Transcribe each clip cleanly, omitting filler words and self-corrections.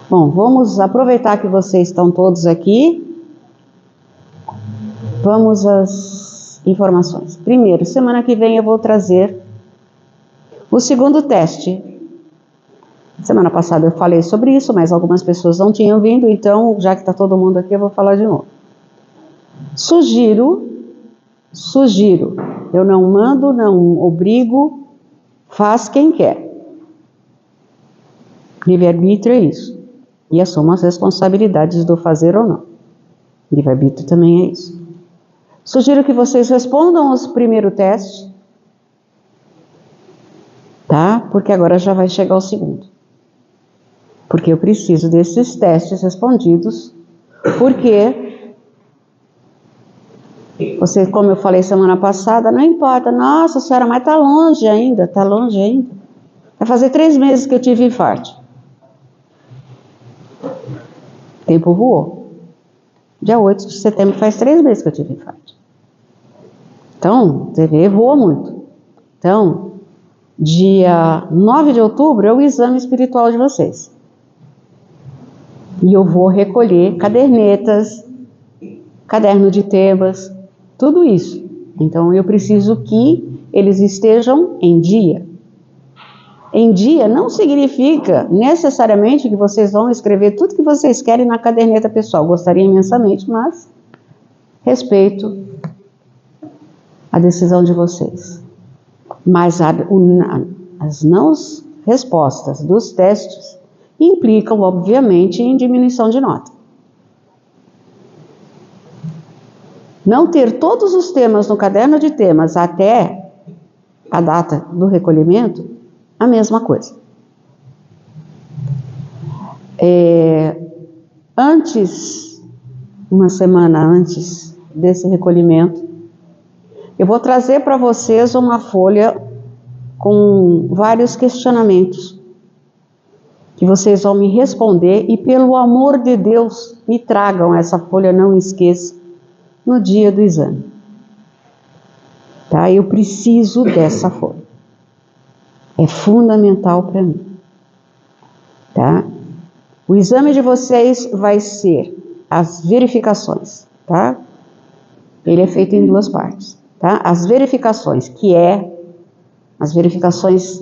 Bom, vamos aproveitar que vocês estão todos aqui. Vamos às informações. Primeiro, semana que vem eu vou trazer o segundo teste. Semana passada eu falei sobre isso, mas algumas pessoas não tinham vindo, então, já que está todo mundo aqui, eu vou falar de novo. Sugiro, eu não mando, não obrigo, faz quem quer. Livre-arbítrio é isso. E assumo as responsabilidades do fazer ou não. Livre-arbítrio também é isso. Sugiro que vocês respondam os primeiro teste, tá? Porque agora já vai chegar o segundo. Porque eu preciso desses testes respondidos, porque você, como eu falei semana passada, não importa, nossa senhora, mas tá longe ainda. Vai fazer 3 meses que eu tive infarto. O tempo voou. Dia 8 de setembro faz 3 meses que eu tive infarto. Então, você vê, voou muito. Então, dia 9 de outubro é o exame espiritual de vocês. E eu vou recolher cadernetas, caderno de temas, tudo isso. Então, eu preciso que eles estejam em dia. Em dia não significa necessariamente que vocês vão escrever tudo que vocês querem na caderneta pessoal. Gostaria imensamente, mas respeito a decisão de vocês. Mas as não respostas dos testes implicam, obviamente, em diminuição de nota. Não ter todos os temas no caderno de temas até a data do recolhimento, a mesma coisa. Uma semana antes desse recolhimento, eu vou trazer para vocês uma folha com vários questionamentos que vocês vão me responder e, pelo amor de Deus, me tragam essa folha, não esqueça, no dia do exame. Tá? Eu preciso dessa folha. É fundamental para mim. Tá? O exame de vocês vai ser as verificações, tá? Ele é feito em 2 partes, tá? As verificações, que é as verificações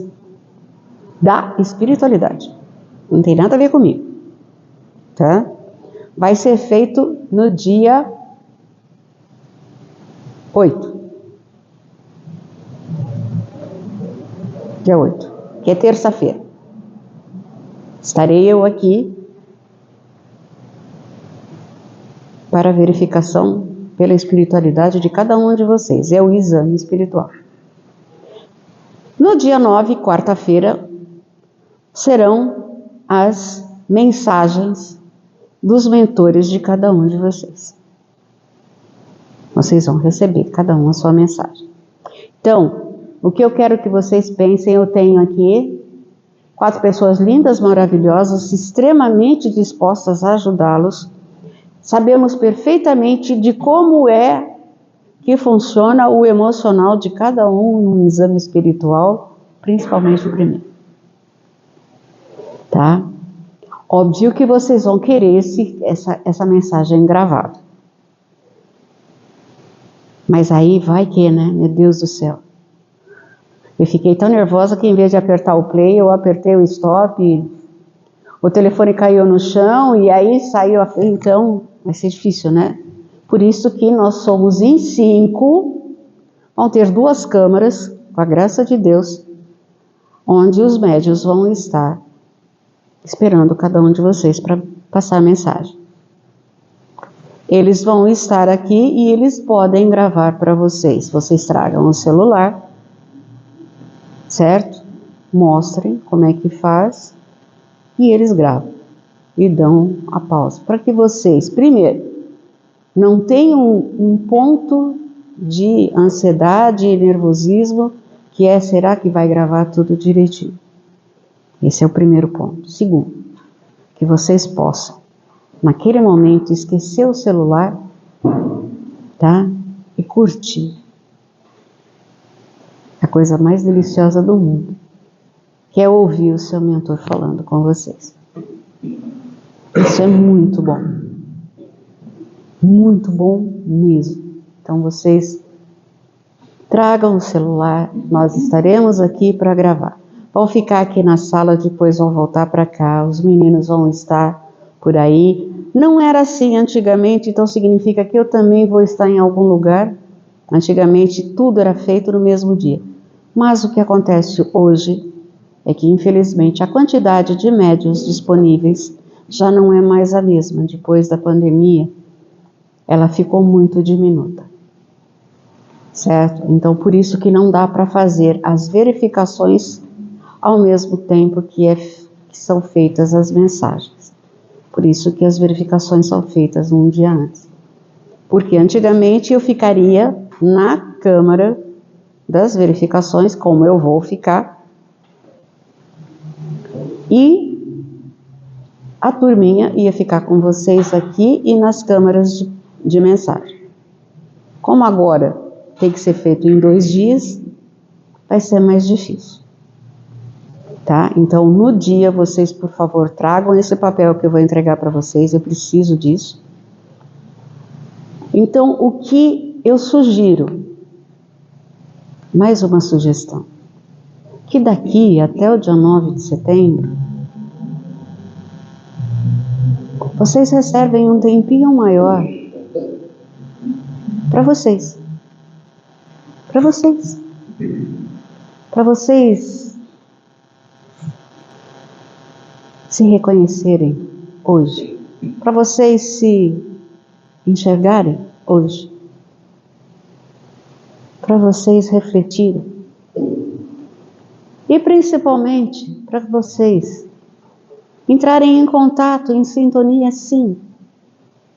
da espiritualidade. Não tem nada a ver comigo, tá? Vai ser feito no dia 8. Dia 8, que é terça-feira. Estarei eu aqui para a verificação pela espiritualidade de cada um de vocês. É o exame espiritual. No dia 9, quarta-feira, serão as mensagens dos mentores de cada um de vocês. Vocês vão receber cada um a sua mensagem. Então, o que eu quero que vocês pensem, eu tenho aqui 4 pessoas lindas, maravilhosas, extremamente dispostas a ajudá-los. Sabemos perfeitamente de como é que funciona o emocional de cada um no exame espiritual, principalmente o primeiro. Tá? Óbvio que vocês vão querer essa mensagem gravada. Mas aí vai que, né? Meu Deus do céu. Eu fiquei tão nervosa que, em vez de apertar o play, eu apertei o stop. O telefone caiu no chão e aí saiu a frente. Então, vai ser difícil, né? Por isso que nós somos em 5. Vão ter 2 câmaras, com a graça de Deus, onde os médiuns vão estar esperando cada um de vocês para passar a mensagem. Eles vão estar aqui e eles podem gravar para vocês. Vocês tragam o celular, certo? Mostrem como é que faz e eles gravam e dão a pausa. Para que vocês, primeiro, não tenham um ponto de ansiedade e nervosismo, que é, será que vai gravar tudo direitinho? Esse é o primeiro ponto. Segundo, que vocês possam, naquele momento, esquecer o celular, tá? E curtir a coisa mais deliciosa do mundo, que é ouvir o seu mentor falando com vocês. Isso é muito bom mesmo. Então vocês tragam o celular, nós estaremos aqui para gravar. Vão ficar aqui na sala, depois vão voltar para cá, os meninos vão estar por aí. Não era assim antigamente, então significa que eu também vou estar em algum lugar. Antigamente tudo era feito no mesmo dia. Mas o que acontece hoje é que, infelizmente, a quantidade de médiuns disponíveis já não é mais a mesma. Depois da pandemia, ela ficou muito diminuta, certo? Então, por isso que não dá para fazer as verificações ao mesmo tempo que são feitas as mensagens. Por isso que as verificações são feitas um dia antes. Porque antigamente eu ficaria na câmara das verificações, como eu vou ficar, e a turminha ia ficar com vocês aqui e nas câmaras de mensagem. Como agora tem que ser feito em 2 dias, vai ser mais difícil. Tá? Então, no dia, vocês, por favor, tragam esse papel que eu vou entregar para vocês, eu preciso disso. Então, o que eu sugiro, mais uma sugestão, que daqui até o dia 9 de setembro, vocês reservem um tempinho maior para vocês. Para vocês. Para vocês se reconhecerem hoje. Para vocês se enxergarem hoje. Para vocês refletirem. E principalmente para vocês entrarem em contato, em sintonia, sim,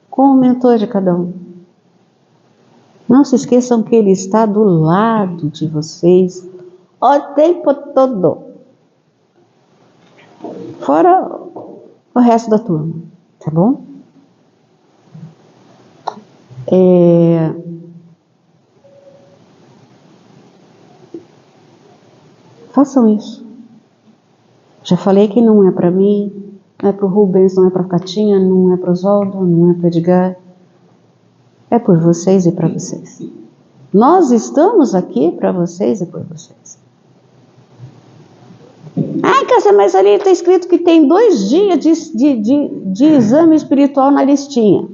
com o mentor de cada um. Não se esqueçam que ele está do lado de vocês o tempo todo. Fora o resto da turma, tá bom? Façam isso. Já falei que não é para mim, não é para o Rubens, não é para a Catinha, não é para o Oswaldo, não é para o Edgar. É por vocês e para vocês. Nós estamos aqui para vocês e por vocês. Ai, Cássia, mas ali está escrito que tem 2 dias de exame espiritual na listinha.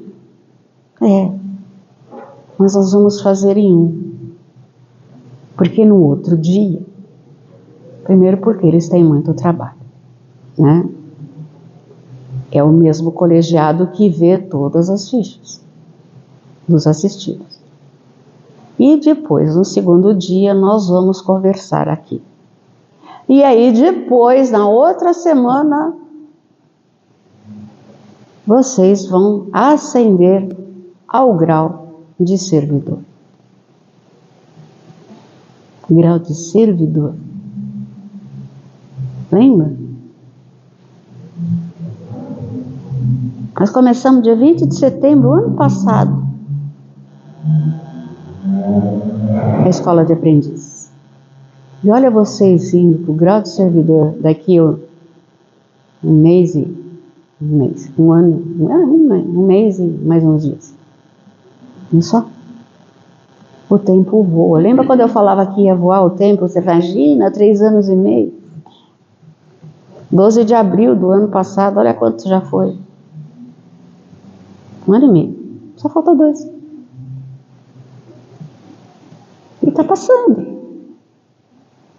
Mas nós vamos fazer em 1. Porque no outro dia, primeiro porque eles têm muito trabalho, né? É o mesmo colegiado que vê todas as fichas dos assistidos. E depois, no segundo dia, nós vamos conversar aqui. E aí depois, na outra semana, vocês vão ascender ao grau de servidor. Grau de servidor. Lembra? Nós começamos dia 20 de setembro do ano passado a escola de aprendizes. E olha vocês indo para o grau de servidor daqui um mês e mais uns dias. Não só? O tempo voa. Lembra quando eu falava que ia voar o tempo? Você imagina, 3 anos e meio. 12 de abril do ano passado, olha quanto já foi. 1 ano e meio. Só falta 2. E está passando.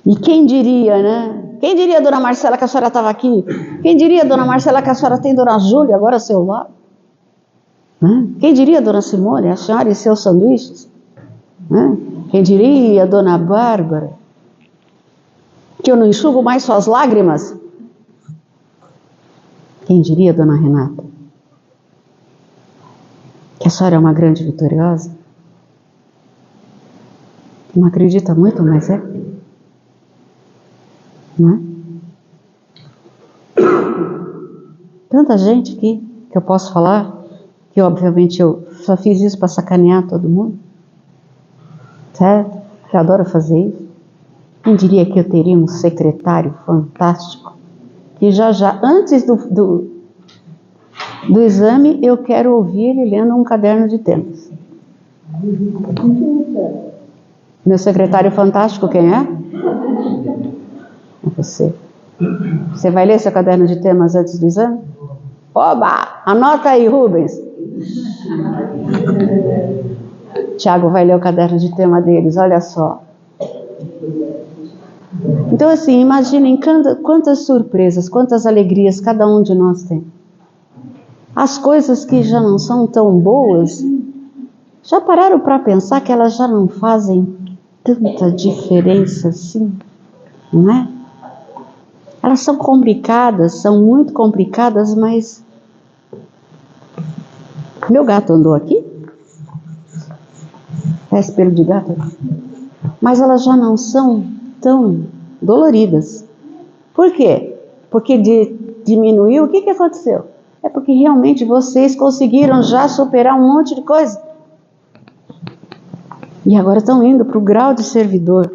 E quem diria, né? Quem diria, dona Marcela, que a senhora estava aqui? Quem diria, dona Marcela, que a senhora tem dona Júlia agora ao seu lado? Né? Quem diria, dona Simone, a senhora e seus sanduíches? Né? Quem diria, dona Bárbara, que eu não enxugo mais suas lágrimas? Quem diria, dona Renata, que a senhora é uma grande vitoriosa? Não acredita muito, mas é. Não é? Tanta gente aqui que eu posso falar, que obviamente eu só fiz isso para sacanear todo mundo, certo? Eu adoro fazer isso. Quem diria que eu teria um secretário fantástico, que já antes do exame, eu quero ouvir ele lendo um caderno de temas. Meu secretário fantástico, quem é? É você. Você vai ler seu caderno de temas antes do exame? Oba! Anota aí, Rubens. Tiago vai ler o caderno de tema deles, olha só. Então, assim, imaginem quantas surpresas, quantas alegrias cada um de nós tem. As coisas que já não são tão boas, já pararam para pensar que elas já não fazem tanta diferença assim, não é? Elas são complicadas, são muito complicadas, mas... Meu gato andou aqui? Parece pelo de gato. Mas elas já não são tão doloridas. Por quê? Porque diminuiu, o que aconteceu? É porque realmente vocês conseguiram já superar um monte de coisa. E agora estão indo para o grau de servidor.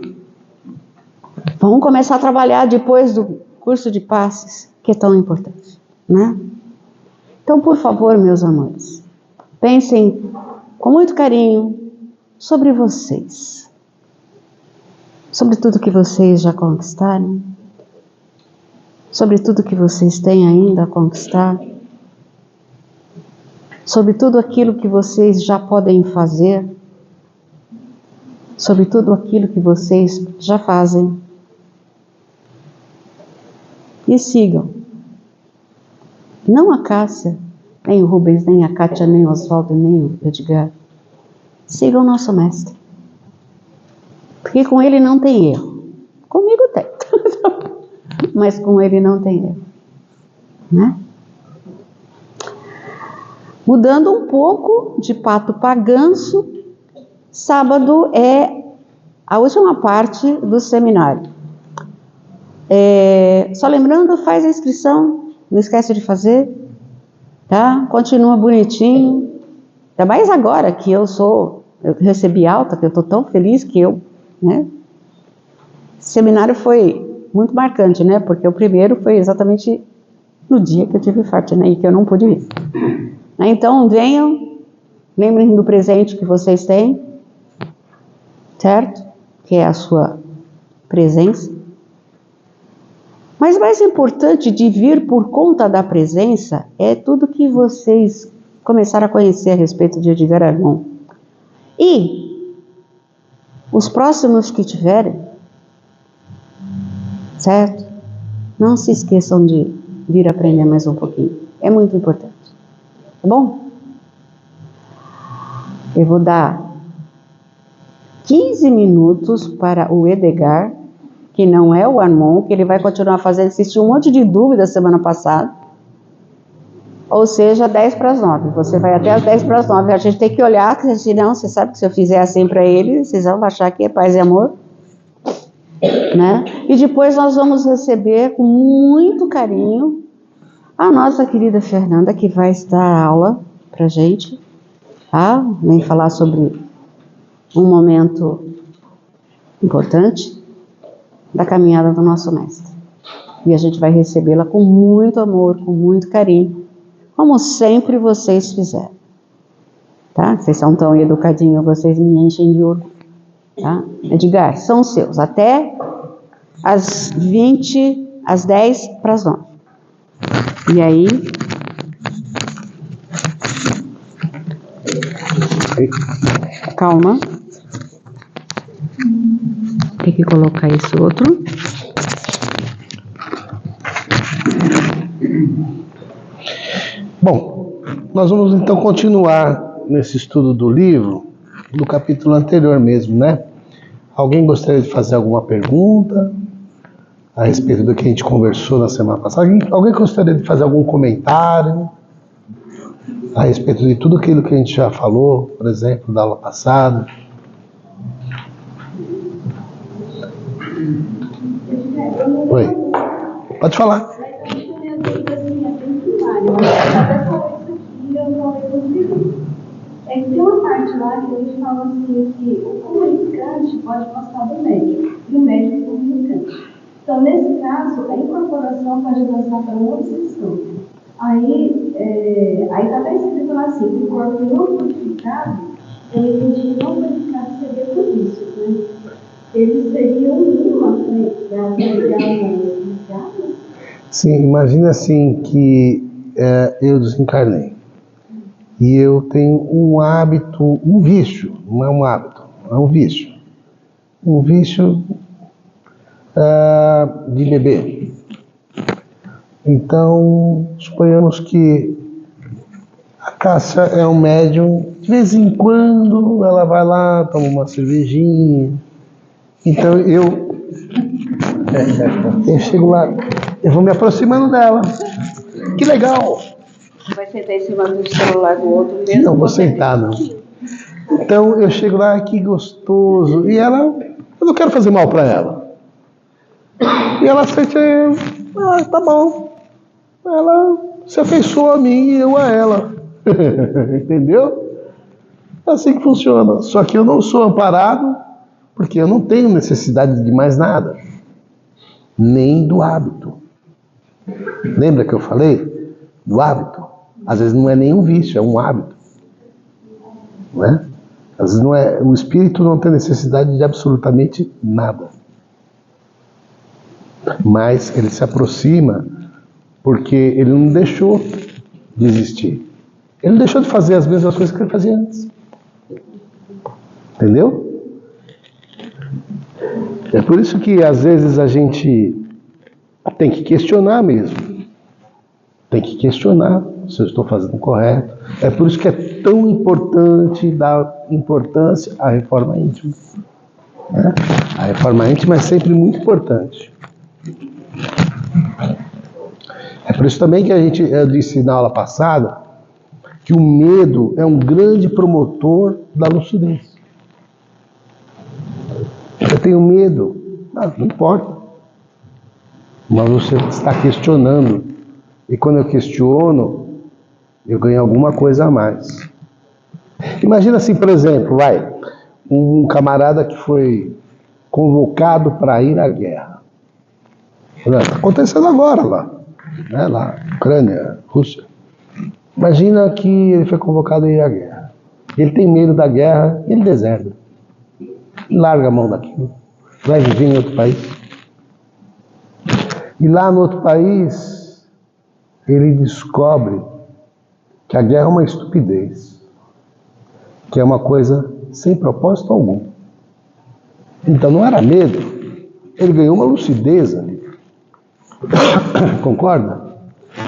Vão começar a trabalhar depois do curso de passes, que é tão importante, né? Então, por favor, meus amores, pensem com muito carinho sobre vocês. Sobre tudo que vocês já conquistaram. Sobre tudo que vocês têm ainda a conquistar. Sobre tudo aquilo que vocês já podem fazer. Sobre tudo aquilo que vocês já fazem. E sigam. Não a Cássia, nem o Rubens, nem a Kátia, nem o Oswaldo, nem o Edgar. Sigam o nosso mestre. Porque com ele não tem erro. Comigo tem. Mas com ele não tem erro. Né? Mudando um pouco de pato para ganso, sábado é a última parte do seminário. Só lembrando, faz a inscrição, não esquece de fazer, tá? Continua bonitinho, ainda mais agora que eu recebi alta, que eu estou tão feliz que né? Esse seminário foi muito marcante, né? Porque o primeiro foi exatamente no dia que eu tive infarto, né? E que eu não pude ir. Então, venham, lembrem do presente que vocês têm, certo? Que é a sua presença. Mas mais importante de vir por conta da presença é tudo que vocês começaram a conhecer a respeito de Edgar Armon. E os próximos que tiverem, certo? Não se esqueçam de vir aprender mais um pouquinho. É muito importante. Tá bom? Eu vou dar 15 minutos para o Edgar, que não é o Armon, que ele vai continuar fazendo, existiu um monte de dúvidas semana passada, ou seja, 10 para as 9, você vai até as 10 para as 9, a gente tem que olhar, porque senão, você sabe que se eu fizer assim para ele, vocês vão achar que é paz e amor, né? E depois nós vamos receber com muito carinho a nossa querida Fernanda, que vai dar aula pra gente, tá? Vem falar sobre um momento importante da caminhada do nosso mestre. E a gente vai recebê-la com muito amor, com muito carinho, como sempre vocês fizeram. Tá? Vocês são tão educadinhos, vocês me enchem de orgulho. Tá? Edgar, são seus, até às 10 para as 9. E aí... Calma. Tem que colocar esse outro. Bom, nós vamos então continuar nesse estudo do livro, do capítulo anterior mesmo, né? Alguém gostaria de fazer alguma pergunta a respeito do que a gente conversou na semana passada? Alguém gostaria de fazer algum comentário a respeito de tudo aquilo que a gente já falou, por exemplo, da aula passada? Oi, pode falar. Tem uma parte lá que a gente fala assim, que o comunicante pode passar do médico, e o médico é o comunicante. Então, nesse caso, a incorporação pode avançar para outra sessão. Aí, aí está escrito lá assim, o corpo não purificado, eu entendi que não purificado seria por isso, né? Eles seriam uma Sim, imagina assim que eu desencarnei e eu tenho um hábito, um vício, não é um hábito, é um vício. Um vício de beber. Então, suponhamos que a Cássia é um médium, de vez em quando ela vai lá, toma uma cervejinha. Então eu chego lá, eu vou me aproximando dela. Que legal! Vai sentar em cima do celular do outro mesmo? Não, vou sentar não. Então eu chego lá, que gostoso. E ela, eu não quero fazer mal para ela. E ela sente, tá bom. Ela se afeiçoa a mim e eu a ela. Entendeu? É assim que funciona. Só que eu não sou amparado, porque eu não tenho necessidade de mais nada. Nem do hábito. Lembra que eu falei? Do hábito. Às vezes não é nem um vício, é um hábito. Não é? Às vezes não é, o espírito não tem necessidade de absolutamente nada. Mas ele se aproxima porque ele não deixou de existir. Ele não deixou de fazer as mesmas coisas que ele fazia antes. Entendeu? É por isso que às vezes a gente tem que questionar mesmo. Tem que questionar se eu estou fazendo correto. É por isso que é tão importante dar importância à reforma íntima. Né? A reforma íntima é sempre muito importante. É por isso também que eu disse na aula passada que o medo é um grande promotor da lucidez. Eu tenho medo. Não importa. Mas você está questionando. E quando eu questiono, eu ganho alguma coisa a mais. Imagina assim, por exemplo, um camarada que foi convocado para ir à guerra. Está acontecendo agora lá. Né, lá, Ucrânia, Rússia. Imagina que ele foi convocado a ir à guerra. Ele tem medo da guerra, ele deserta. Larga a mão daquilo. Vai viver em outro país. E lá no outro país, ele descobre que a guerra é uma estupidez. Que é uma coisa sem propósito algum. Então não era medo. Ele ganhou uma lucidez ali. Concorda?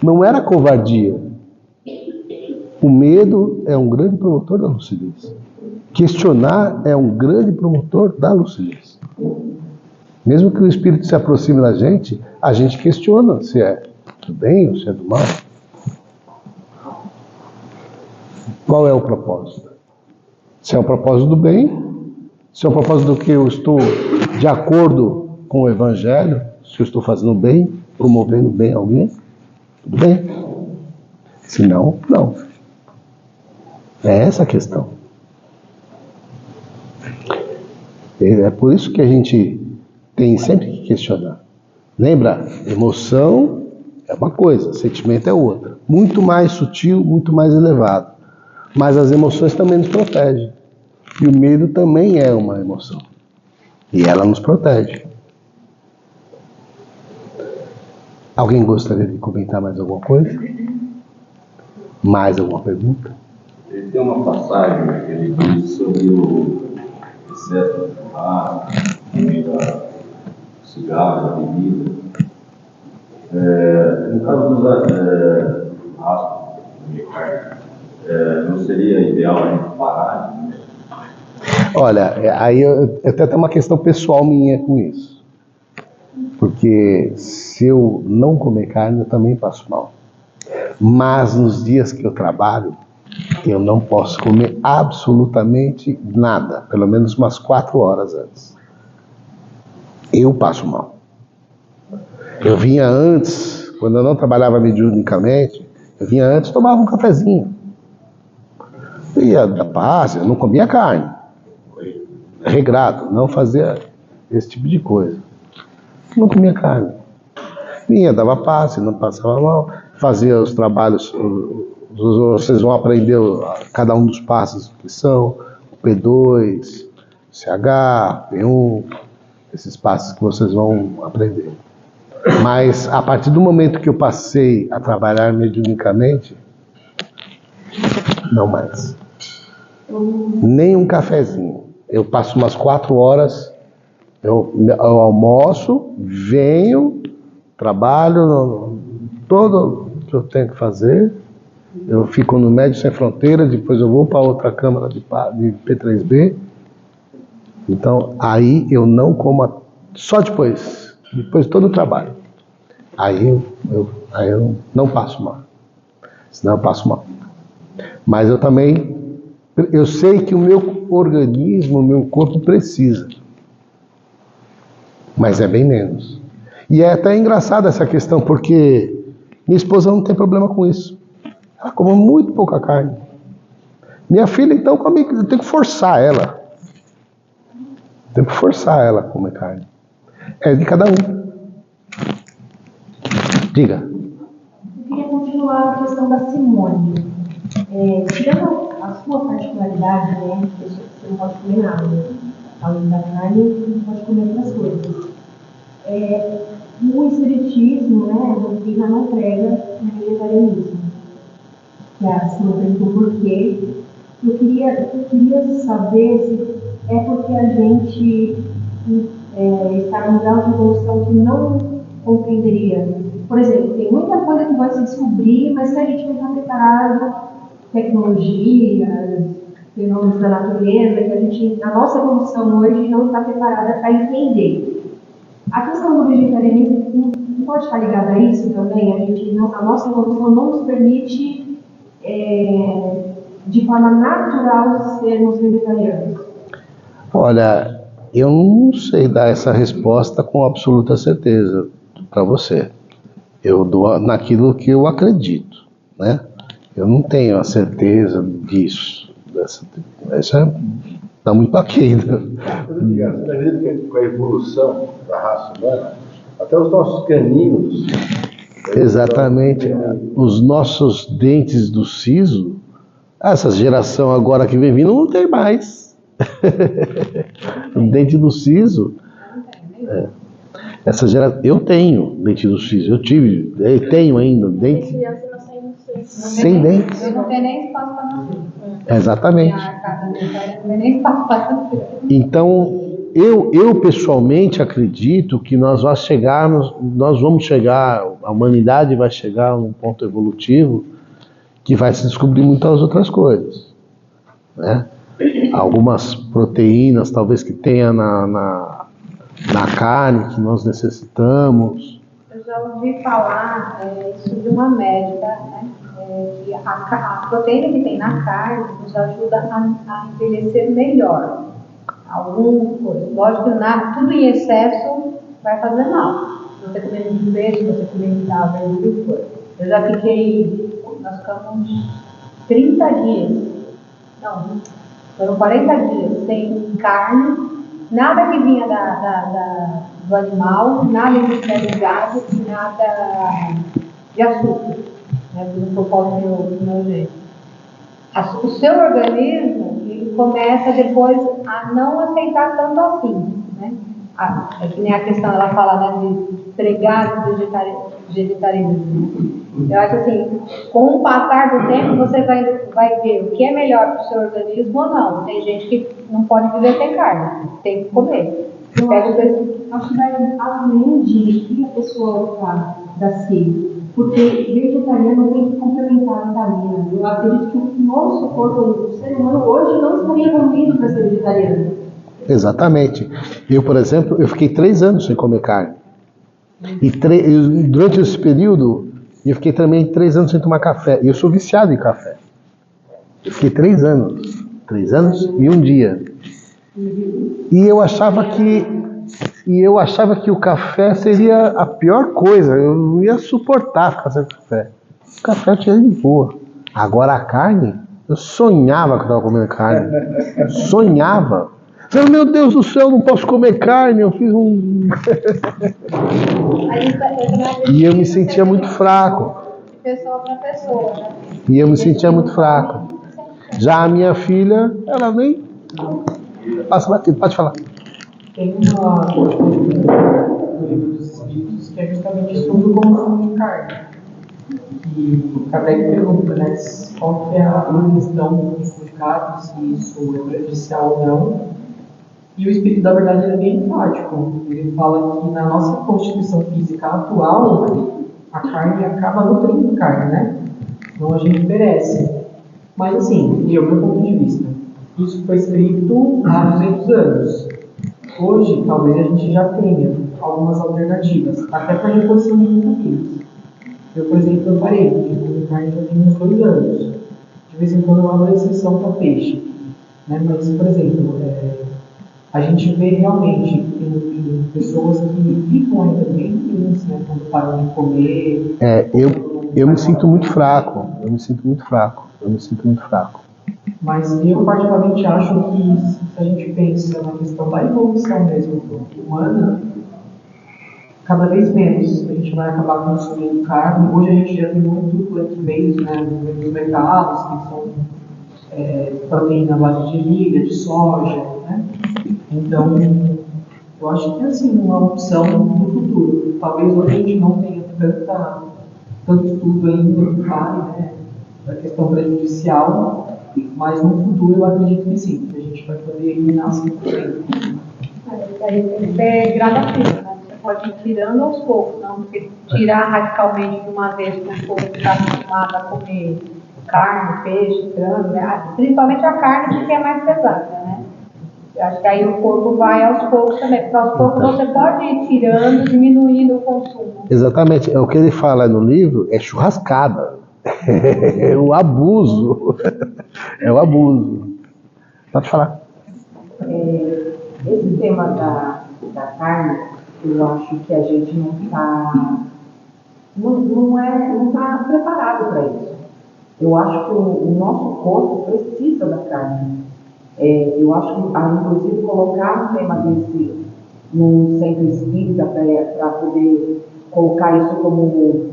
Não era covardia. O medo é um grande promotor da lucidez. Questionar é um grande promotor da lucidez. Mesmo que o espírito se aproxime da gente, a gente questiona se é do bem ou se é do mal. Qual é o propósito? Se é o propósito do bem, se é o propósito do que eu estou de acordo com o Evangelho, se eu estou fazendo bem, promovendo bem a alguém, tudo bem. Se não, não. É essa a questão. É por isso que a gente tem sempre que questionar. Lembra? Emoção é uma coisa, sentimento é outra. Muito mais sutil, muito mais elevado. Mas as emoções também nos protegem. E o medo também é uma emoção. E ela nos protege. Alguém gostaria de comentar mais alguma coisa? Mais alguma pergunta? Ele tem uma passagem que ele diz sobre o excesso de tabaco, comida, cigarro, da bebida. No caso do churrasco, de carne, não seria ideal a gente parar? Né? Olha, aí eu até tenho uma questão pessoal minha com isso. Porque se eu não comer carne, eu também passo mal. Mas nos dias que eu trabalho, eu não posso comer absolutamente nada, pelo menos umas 4 horas antes. Eu passo mal. Eu vinha antes, quando eu não trabalhava mediunicamente, eu vinha antes, tomava um cafezinho. Eu ia da paz, eu não comia carne. Regrado, não fazia esse tipo de coisa. Não comia carne. Vinha, dava passe, não passava mal. fazer os trabalhos, vocês vão aprender cada um dos passos que são, o P2, CH, P1, esses passos que vocês vão aprender. Mas a partir do momento que eu passei a trabalhar mediunicamente, não mais. Nem um cafezinho. Eu passo umas 4 horas, eu almoço, venho, trabalho, todo que eu tenho que fazer. Eu fico no Médicos Sem Fronteiras, depois eu vou para outra câmara de P3B. Então, aí eu não como, só depois de todo o trabalho. Aí eu não passo mal. Senão eu passo mal. Mas eu sei que o meu organismo, o meu corpo precisa. Mas é bem menos. E é até engraçado essa questão, porque minha esposa não tem problema com isso. Ela come muito pouca carne. Minha filha, então, come, eu tenho que forçar ela. Tenho que forçar ela a comer carne. É de cada um. Diga. Eu queria continuar a questão da Simone. Tirando a sua particularidade, né? Você não pode comer nada. Além da carne, você não pode comer outras coisas. O espiritismo, né? A doutrina não prega o vegetarianismo. Que a Simone perguntou por quê. Eu queria saber se é porque a gente está num grau de evolução que não compreenderia. Por exemplo, tem muita coisa que vai se descobrir, mas se a gente não está preparado, tecnologia, fenômenos da natureza, que a gente, na nossa evolução hoje, não está preparada para entender. A questão do vegetarianismo não pode estar ligada a isso também? A nossa evolução não nos permite, de forma natural, sermos vegetarianos. Olha, eu não sei dar essa resposta com absoluta certeza para você. Eu dou naquilo que eu acredito, né? Eu não tenho a certeza disso. Essa está muito aquém. Você acredita que com a evolução da raça humana, até os nossos caninos... Exatamente. Os nossos dentes do siso, essa geração agora que vem vindo não tem mais. O dente do siso... Essa geração, eu tenho dente do siso, eu tenho ainda dente sem dentes. Eu não tenho nem espaço para nascer. Exatamente. Não tem nem espaço para nascer. Então, eu pessoalmente acredito que nós vamos chegar, a humanidade vai chegar a um ponto evolutivo que vai se descobrir muitas outras coisas, né? Algumas proteínas, talvez que tenha na carne que nós necessitamos. Eu já ouvi falar isso de uma médica, né? Que a proteína que tem na carne nos ajuda a envelhecer melhor. Lógico que tudo em excesso vai fazer mal. Se você comer muito peixe, se você comer muita verdura, eu já nós ficamos 30 dias, não, foram 40 dias sem carne. Nada que vinha do animal, nada industrializado, nada de açúcar, né? Por falta do meu jeito. O seu organismo, ele começa depois a não aceitar tanto assim, né? É que nem a questão, ela fala, né, de pregar o vegetarianismo. Eu acho assim, com o passar do tempo, você vai ver o que é melhor para o seu organismo ou não. Tem gente que não pode viver sem carne, tem que comer. Eu acho que vai além de que a pessoa da si, porque vegetariano tem que complementar a vitamina. Eu acredito que o nosso corpo, o ser humano hoje não estaria evoluído para ser vegetariano. Exatamente. Eu, por exemplo, eu fiquei 3 anos sem comer carne. E durante esse período, eu fiquei também 3 anos sem tomar café. E eu sou viciado em café. Eu fiquei 3 anos. 3 anos e 1 dia. E eu achava que o café seria a pior coisa. Eu não ia suportar ficar sem café. O café eu tinha de boa. Agora a carne, eu sonhava que eu estava comendo carne. Sonhava. Falei, meu Deus do céu, não posso comer carne. Eu fiz um... E eu me sentia muito fraco. pessoa para pessoa, né? E eu me sentia muito fraco. Já a minha filha, ela nem passa batido. Pode falar. Tem um livro dos Espíritos que é justamente sobre o consumo de carne. E Kardec pergunta, né, qual que é a questão do consumo de carne, se isso é prejudicial ou não. E o Espírito da Verdade ele é bem enfático. Ele fala que na nossa constituição física atual, a carne acaba nutrindo a carne, né? Senão a gente perece. Mas assim, meu ponto de vista, isso foi escrito há 200 anos. Hoje, talvez a gente já tenha algumas alternativas, até para reposição de vitaminas. Eu, por exemplo, eu parei de comer carne já tem uns 2 anos. De vez em quando eu abro a exceção para peixe. Né? Mas, por exemplo, a gente vê realmente em pessoas que ficam ainda bem ruins, né? Quando param de comer. Eu me sinto muito fraco. Mas eu particularmente acho que se a gente pensa na questão da evolução mesmo humana, cada vez menos a gente vai acabar consumindo carne. Hoje a gente já tem muito plant-based, né, nos mercados, que são proteína à base de milho, de soja, né? Então, eu acho que é assim, uma opção no futuro. Talvez hoje a gente não tenha tanto estudo ainda que fale, né, da questão prejudicial, mas no futuro eu acredito que sim, que a gente vai poder eliminar 100%. Aí tem que ser gradativo, né? Você pode ir tirando aos poucos, não porque tirar radicalmente de uma vez que o povo está acostumado a comer carne, peixe, frango, né? Principalmente a carne, porque é mais pesada, né? Eu acho que aí o corpo vai aos poucos também, porque aos poucos você pode ir tirando, diminuindo o consumo. Exatamente, o que ele fala no livro é churrascada. É o abuso. É o abuso. Pode falar. Esse tema da carne, eu acho que a gente não está preparado para isso. Eu acho que o nosso corpo precisa da carne. Eu acho que, inclusive, colocar um tema desse num centro espírita para poder colocar isso como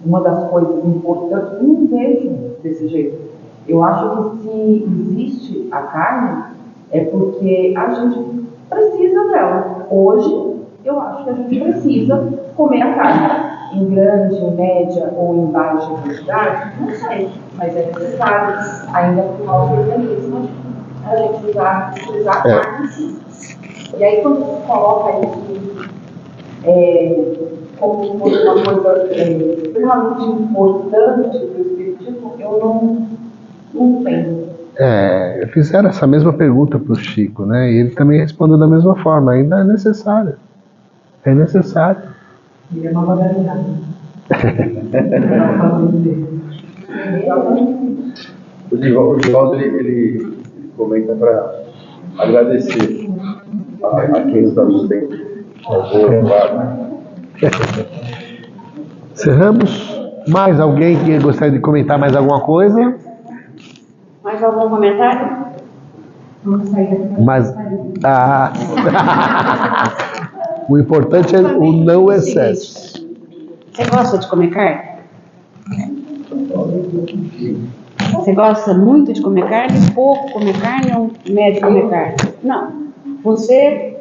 uma das coisas importantes, não vejo desse jeito. Eu acho que se existe a carne, é porque a gente precisa dela. Hoje, eu acho que a gente precisa comer a carne. Em grande, em média ou em baixa quantidade, não sei, mas é necessário, ainda para o nosso organismo, a gente usar a carne sim. E aí, quando você coloca isso como uma coisa extremamente importante para o espiritismo, eu não entendo. Fizeram essa mesma pergunta para o Chico, né? E ele também respondeu da mesma forma, ainda é necessário. É necessário. E é uma vagarinhada. O Divaldo, ele comenta para agradecer a quem nos sustenta. Encerramos. Mais alguém que gostaria de comentar mais alguma coisa? Mais algum comentário? Mas, o importante é o não excesso. Você gosta de comer carne? Você gosta muito de comer carne, pouco comer carne ou médio comer carne? Não. Você,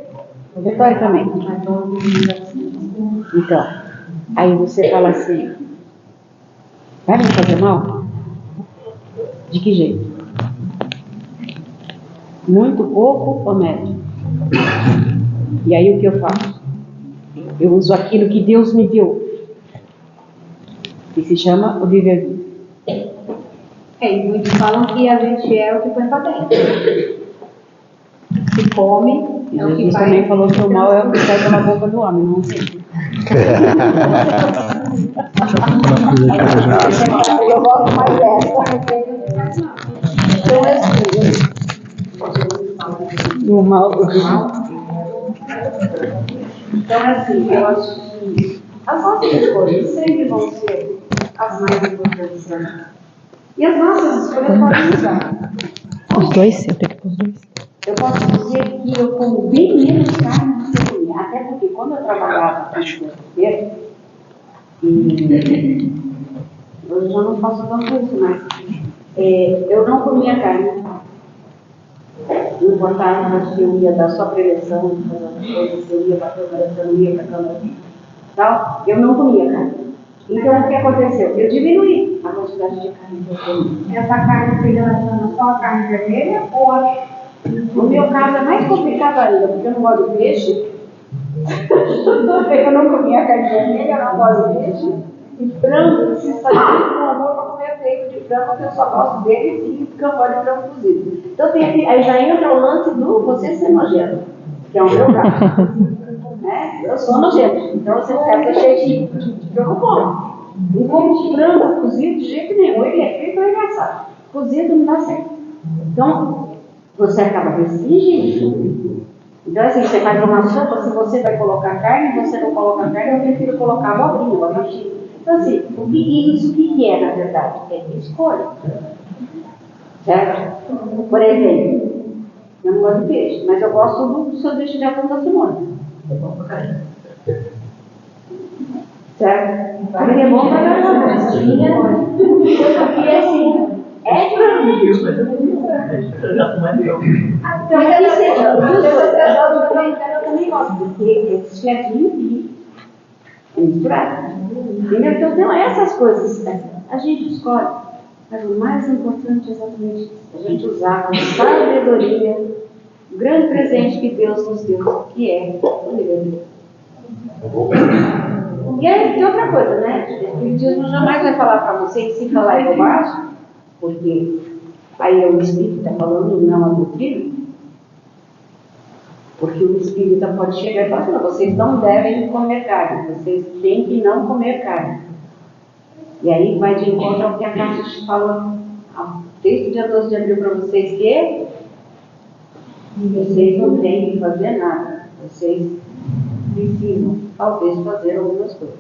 Vitória também. Então, aí você fala assim, vai me fazer mal? De que jeito? Muito pouco ou médio? E aí o que eu faço? Eu uso aquilo que Deus me deu, que se chama o viver. E muitos falam que a gente é o que põe para dentro. Se come, é o que Jesus vai. também falou que o mal é o que sai pela boca do homem, não sei. Eu gosto mais dessa. Então é assim. O mal do mal. Então, assim, eu acho que as nossas escolhas sempre vão ser as mais importantes da vida. E as nossas escolhas podem mudar. Os dois, eu tenho que pôr os dois. Eu posso dizer que eu como bem menos carne do que eu comia. Até porque quando eu trabalhava para o E hoje eu já não faço tanto isso, mas eu não comia carne. Não importava se eu ia dar só prevenção, se eu ia para a câmara, se eu não ia para a câmara. Tal, eu não comia carne. Então, o que aconteceu? Eu diminuí a quantidade de carne que eu comia. Essa carne se relaciona só a carne vermelha ou a... No meu caso é mais complicado ainda, porque eu não gosto de peixe. Eu não comia carne vermelha, eu não gosto de peixe. E frango, preciso fazer muito amor para comer peito de frango, porque eu só gosto dele e cambó de frango cozido. Então, aí já entra o lance do você ser nojento, que é o meu caso. Né? Eu sou nojento, então você fica cheio de eu não como. Não como frango cozido de jeito nenhum, ele é feito ou ele é assado. Cozido não dá certo. Então, você acaba restringindo. Então, assim, você faz uma sopa, se você vai colocar carne, você não coloca carne, eu prefiro colocar abobrinha, o abacaxi. Então, assim, o que é, na verdade? É escolha. Certo? Por exemplo, eu não gosto de peixe, mas eu gosto do sanduíche de atum da Simone. É bom pra caramba. Certo? Porque é bom pra caramba. Porque assim, é pra mim. Então, eu também gosto, porque esse chefinho é misturado. Entendeu? Então, essas coisas a gente escolhe. Mas o mais importante é exatamente isso. A gente usar com sabedoria o grande presente que Deus nos deu, que é o livre-arbítrio. E aí tem outra coisa, né? O Espiritismo jamais vai falar para você que se falar é bobagem, porque aí é o Espírita falando, não a doutrina. Porque o Espírita pode chegar e falar assim, não, vocês não devem comer carne, vocês têm que não comer carne. E aí vai de encontro ao que a Cássia fala desde o dia 12 de abril para vocês, que vocês não têm que fazer nada. Vocês precisam, talvez, fazer algumas coisas.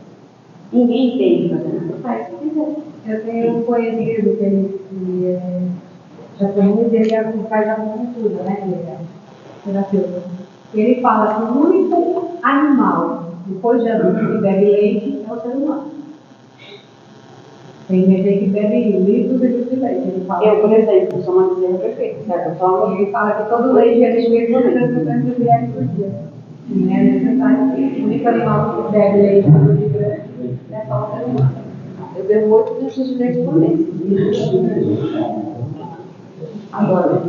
Ninguém tem que fazer nada. Faz o que quiser. Eu tenho um conhecido que ele já conhece, ele faz acupuntura, né? Ele é terapeuta. Ele fala que o único animal, depois de adulto, que bebe leite é o ser humano. Tem gente que bebe litros e litros de leite. Ele fala, eu, por exemplo, sou uma miséria perfeita, certo? Ele fala que todo leite é de 300 ml por dia. Não é necessário. O único animal que bebe leite é só o ser humano. Eu bebo 8 litros de leite por mês. Agora.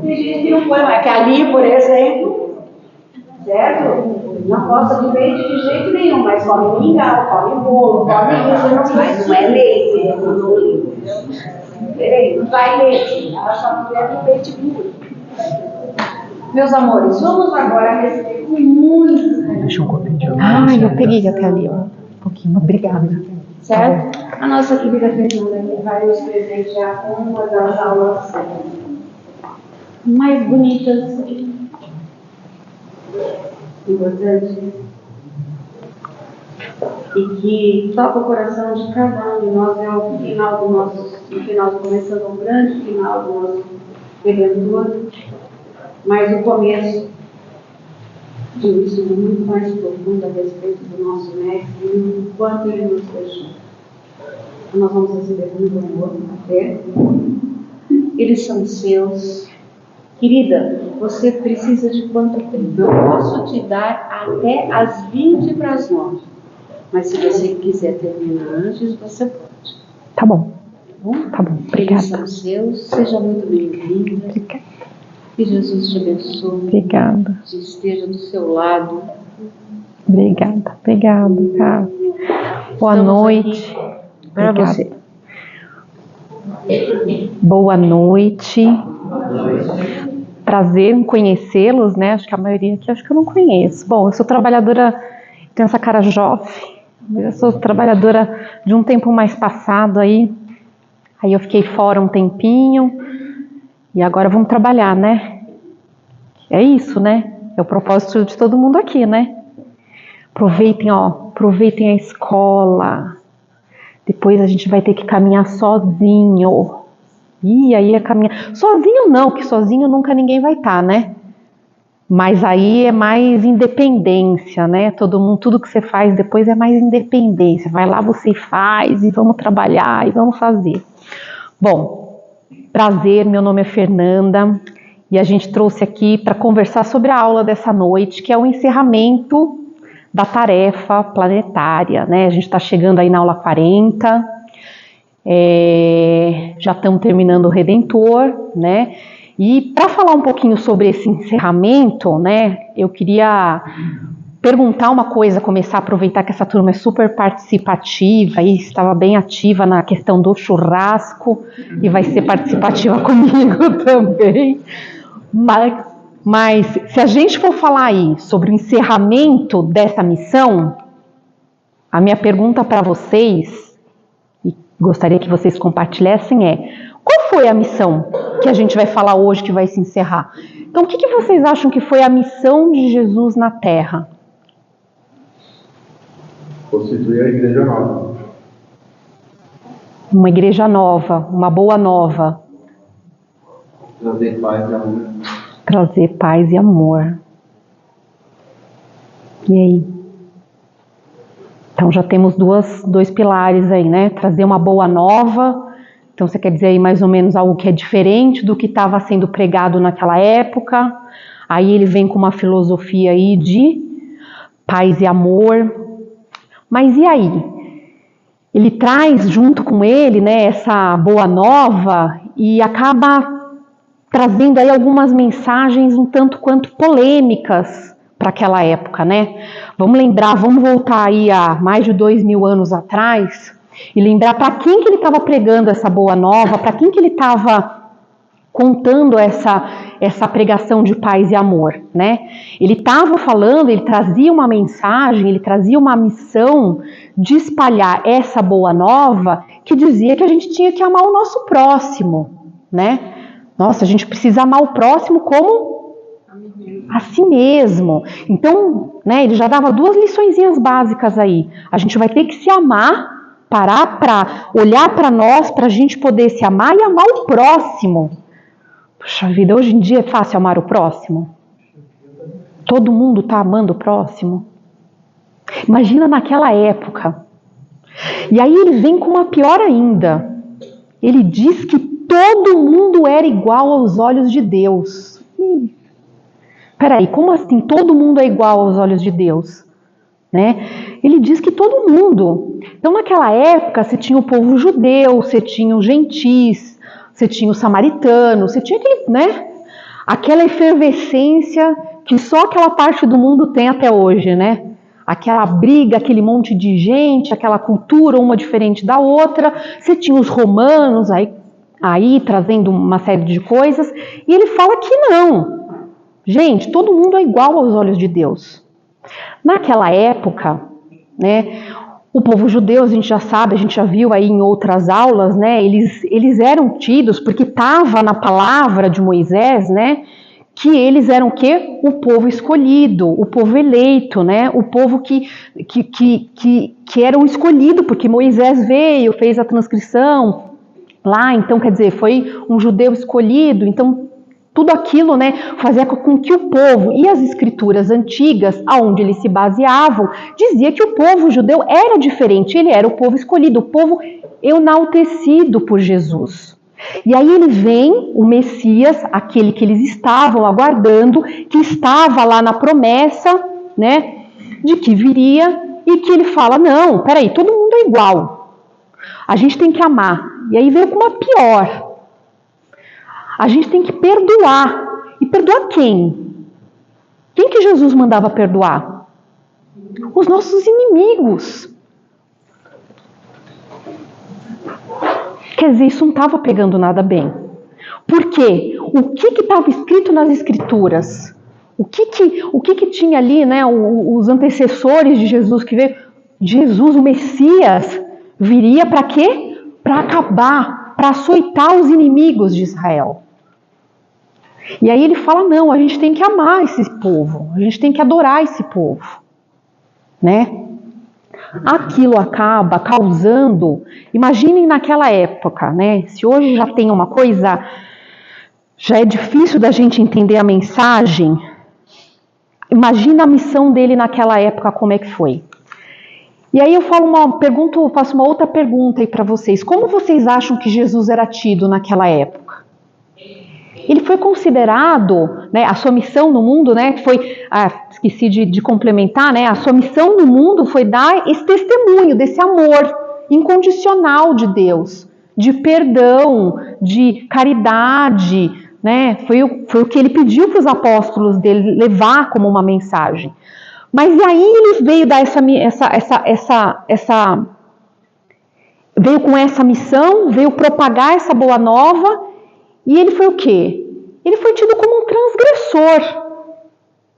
Tem gente que não põe mais, que ali, por exemplo, certo? Não gosta de leite de jeito nenhum, mas come mingau, come bolo, come isso, mas não é leite, não vai leite, ela só não bebe leite puro. Meus amores, vamos agora receber com muito. Deixa eu copiar. Ai, eu peguei até ali, um pouquinho, obrigada. Certo? A nossa querida Fernanda vai nos presentear com uma das aulas mais bonitas, importantes, e que toca o coração de cada um de nós. É o final do nosso, no final começando um grande final do nosso Redentor, mas o começo de um estudo muito mais profundo a respeito do nosso mestre e do quanto ele nos deixou. Nós vamos receber muito amor até. Eles são seus. Querida, você precisa de quanto tempo? Eu posso te dar até as 20 para as 9. Mas se você quiser terminar antes, você pode. Tá bom. Tá bom, Eles obrigada. são seus. Seja muito bem-vinda. Obrigada. Que Jesus te abençoe. Obrigada. Que esteja do seu lado. Obrigada, tá? Boa Estamos noite. Para Obrigada. você. Boa noite. Prazer em conhecê-los, né? Acho que a maioria aqui acho que eu não conheço. Bom, eu sou trabalhadora, tenho essa cara jovem, eu sou trabalhadora de um tempo mais passado aí eu fiquei fora um tempinho e agora vamos trabalhar, né? É isso, né? É o propósito de todo mundo aqui, né? Aproveitem a escola. Depois a gente vai ter que caminhar sozinho. E aí é caminhar. Sozinho não, que sozinho nunca ninguém vai estar, né? Mas aí é mais independência, né? Todo mundo, tudo que você faz depois é mais independência. Vai lá, você faz, e vamos trabalhar, e vamos fazer. Bom, prazer, meu nome é Fernanda, e a gente trouxe aqui para conversar sobre a aula dessa noite, que é o encerramento da tarefa planetária, né? A gente está chegando aí na aula 40, já estamos terminando o Redentor, né? E para falar um pouquinho sobre esse encerramento, né, eu queria perguntar uma coisa, começar a aproveitar que essa turma é super participativa e estava bem ativa na questão do churrasco e vai ser participativa comigo também. Mas se a gente for falar aí sobre o encerramento dessa missão, a minha pergunta para vocês, e gostaria que vocês compartilhassem, é: qual foi a missão que a gente vai falar hoje que vai se encerrar? Então, o que vocês acham que foi a missão de Jesus na Terra? Constituir a igreja nova. Uma igreja nova, uma boa nova. Trazer paz e amor. Trazer paz e amor. E aí? Então já temos dois pilares aí, né? Trazer uma boa nova. Então você quer dizer aí mais ou menos algo que é diferente do que estava sendo pregado naquela época. Aí ele vem com uma filosofia aí de paz e amor. Mas e aí? Ele traz junto com ele, né, essa boa nova e acaba trazendo aí algumas mensagens um tanto quanto polêmicas para aquela época, né? Vamos lembrar, vamos voltar aí a mais de 2000 anos atrás e lembrar para quem que ele estava pregando essa boa nova, para quem que ele estava contando essa pregação de paz e amor, né? Ele estava falando, ele trazia uma mensagem, ele trazia uma missão de espalhar essa boa nova que dizia que a gente tinha que amar o nosso próximo, né? Nossa, a gente precisa amar o próximo como a si mesmo. Então, né, ele já dava 2 liçõezinhas básicas aí. A gente vai ter que se amar, parar para olhar para nós, para a gente poder se amar e amar o próximo. Puxa vida, hoje em dia é fácil amar o próximo? Todo mundo está amando o próximo? Imagina naquela época. E aí ele vem com uma pior ainda. Ele diz que todo mundo era igual aos olhos de Deus. Peraí, como assim todo mundo é igual aos olhos de Deus? Né? Ele diz que todo mundo. Então naquela época você tinha o povo judeu, você tinha os gentis, você tinha os samaritanos, você tinha aquele, né? Aquela efervescência que só aquela parte do mundo tem até hoje, né? Aquela briga, aquele monte de gente, aquela cultura uma diferente da outra. Você tinha os romanos aí trazendo uma série de coisas, e ele fala que não. Gente, todo mundo é igual aos olhos de Deus. Naquela época, né, o povo judeu, a gente já sabe, a gente já viu aí em outras aulas, né, eles eram tidos, porque estava na palavra de Moisés, né, que eles eram o quê? O povo escolhido, o povo eleito, né, o povo que era o escolhido, porque Moisés veio, fez a transcrição lá, então quer dizer, foi um judeu escolhido, então tudo aquilo, né, fazia com que o povo e as escrituras antigas, aonde eles se baseavam, dizia que o povo judeu era diferente, ele era o povo escolhido, o povo enaltecido por Jesus. E aí ele vem, o Messias, aquele que eles estavam aguardando, que estava lá na promessa, né, de que viria, e que ele fala, não, peraí, todo mundo é igual, a gente tem que amar. E aí veio com uma pior. A gente tem que perdoar. E perdoar quem? Quem que Jesus mandava perdoar? Os nossos inimigos. Quer dizer, isso não estava pegando nada bem. Por quê? O que estava escrito nas Escrituras? O que tinha ali, né, os antecessores de Jesus que veio? Jesus, o Messias, viria para quê? Para acabar, para açoitar os inimigos de Israel. E aí ele fala, não, a gente tem que amar esse povo, a gente tem que adorar esse povo, né? Aquilo acaba causando, imaginem naquela época, né? Se hoje já tem uma coisa, já é difícil da gente entender a mensagem, Imagina a missão dele naquela época, como é que foi. E aí eu faço uma outra pergunta aí para vocês. Como vocês acham que Jesus era tido naquela época? Ele foi considerado, né, a sua missão no mundo, né, esqueci de complementar, né, a sua missão no mundo foi dar esse testemunho desse amor incondicional de Deus, de perdão, de caridade, né, foi o que ele pediu para os apóstolos dele levar como uma mensagem. Mas e aí ele veio dar veio com essa missão, veio propagar essa boa nova, e ele foi o quê? Ele foi tido como um transgressor,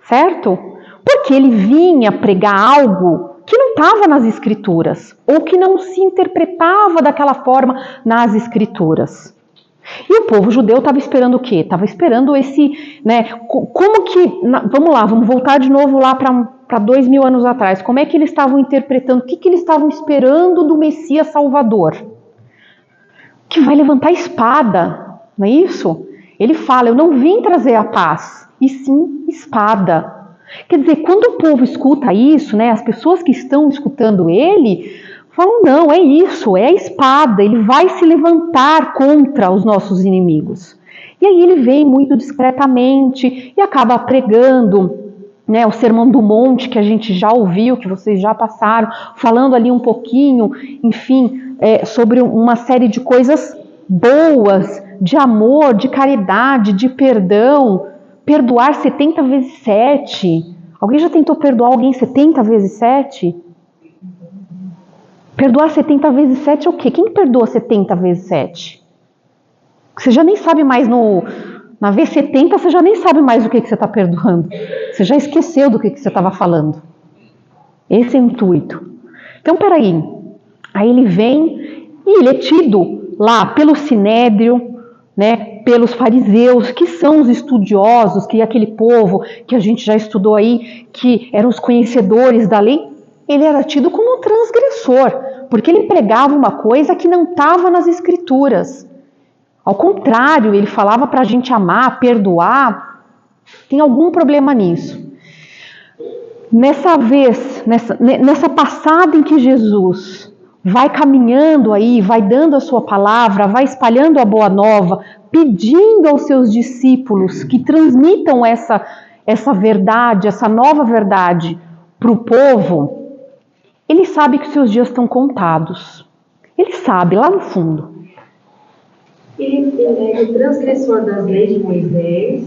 certo? Porque ele vinha pregar algo que não estava nas Escrituras, ou que não se interpretava daquela forma nas Escrituras. E o povo judeu estava esperando o quê? Estava esperando esse, né, como que, vamos lá, vamos voltar de novo lá para 2000 anos atrás, como é que eles estavam interpretando, o que eles estavam esperando do Messias Salvador? Que vai levantar a espada, não é isso? Ele fala, eu não vim trazer a paz, e sim espada. Quer dizer, quando o povo escuta isso, né, as pessoas que estão escutando ele, falam, não, é isso, é a espada, ele vai se levantar contra os nossos inimigos. E aí ele vem muito discretamente e acaba pregando, né, o Sermão do Monte, que a gente já ouviu, que vocês já passaram, falando ali um pouquinho, enfim, sobre uma série de coisas boas, de amor, de caridade, de perdão, perdoar 70 vezes 7. Alguém já tentou perdoar alguém 70 vezes 7? Perdoar 70 vezes 7 é o quê? Quem perdoa 70 vezes 7? Você já nem sabe mais na vez 70, você já nem sabe mais o que você está perdoando. Você já esqueceu do que você estava falando. Esse é o intuito. Então, peraí. Aí ele vem e ele é tido lá pelo Sinédrio, né, pelos fariseus, que são os estudiosos, que é aquele povo que a gente já estudou aí, que eram os conhecedores da lei. Ele era tido como um transgressor, porque ele pregava uma coisa que não estava nas Escrituras. Ao contrário, ele falava para a gente amar, perdoar. Tem algum problema nisso? Nessa passada em que Jesus vai caminhando aí, vai dando a sua palavra, vai espalhando a boa nova, pedindo aos seus discípulos que transmitam essa verdade, essa nova verdade para o povo, ele sabe que os seus dias estão contados. Ele sabe, lá no fundo. Ele é o transgressor das leis de Moisés,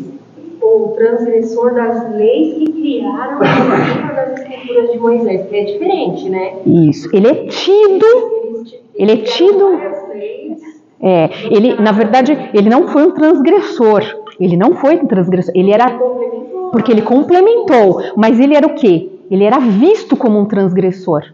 ou o transgressor das leis que criaram a cima das escrituras de Moisés, que é diferente, né? Isso, ele é tido. Na verdade, ele não foi um transgressor. Ele não foi um transgressor. Ele era, porque ele complementou. Mas ele era o quê? Ele era visto como um transgressor.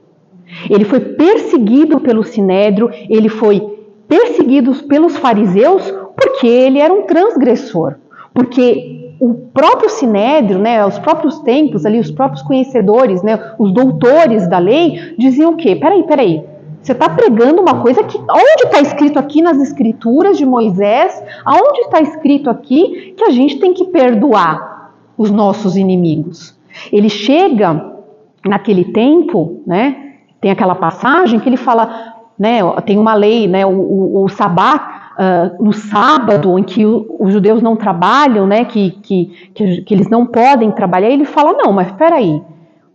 Ele foi perseguido pelo Sinédrio, ele foi perseguido pelos fariseus porque ele era um transgressor. Porque o próprio Sinédrio, né, os próprios templos ali, os próprios conhecedores, né, os doutores da lei, diziam o quê? Peraí. Você está pregando uma coisa que... Onde está escrito aqui nas escrituras de Moisés? Aonde está escrito aqui que a gente tem que perdoar os nossos inimigos? Ele chega naquele tempo, né? Tem aquela passagem que ele fala, né? Tem uma lei, né? O sabá, no sábado, em que os judeus não trabalham, né? Que eles não podem trabalhar. Ele fala, não, mas espera aí.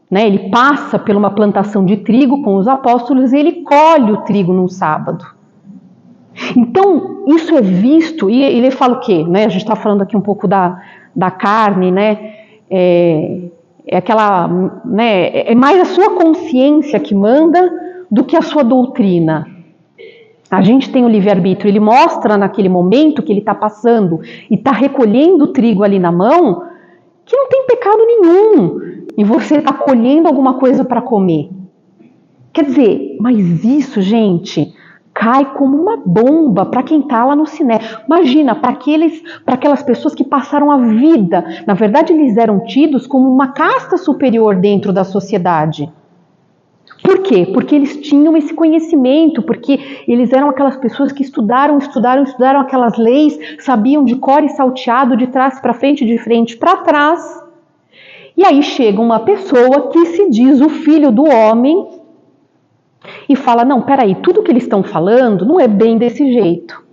Né, ele passa por uma plantação de trigo com os apóstolos e ele colhe o trigo num sábado. Então, isso é visto, e ele fala o quê? Né, a gente está falando aqui um pouco da carne, né, aquela, né, é mais a sua consciência que manda do que a sua doutrina. A gente tem o livre-arbítrio, ele mostra naquele momento que ele está passando e está recolhendo o trigo ali na mão, que não tem pecado nenhum. E você está colhendo alguma coisa para comer. Quer dizer, mas isso, gente, cai como uma bomba para quem está lá no Sinédrio. Imagina, para aquelas pessoas que passaram a vida, na verdade eles eram tidos como uma casta superior dentro da sociedade. Por quê? Porque eles tinham esse conhecimento, porque eles eram aquelas pessoas que estudaram aquelas leis, sabiam de cor e salteado, de trás para frente, de frente para trás. E aí chega uma pessoa que se diz o filho do homem e fala, não, peraí, tudo que eles estão falando não é bem desse jeito.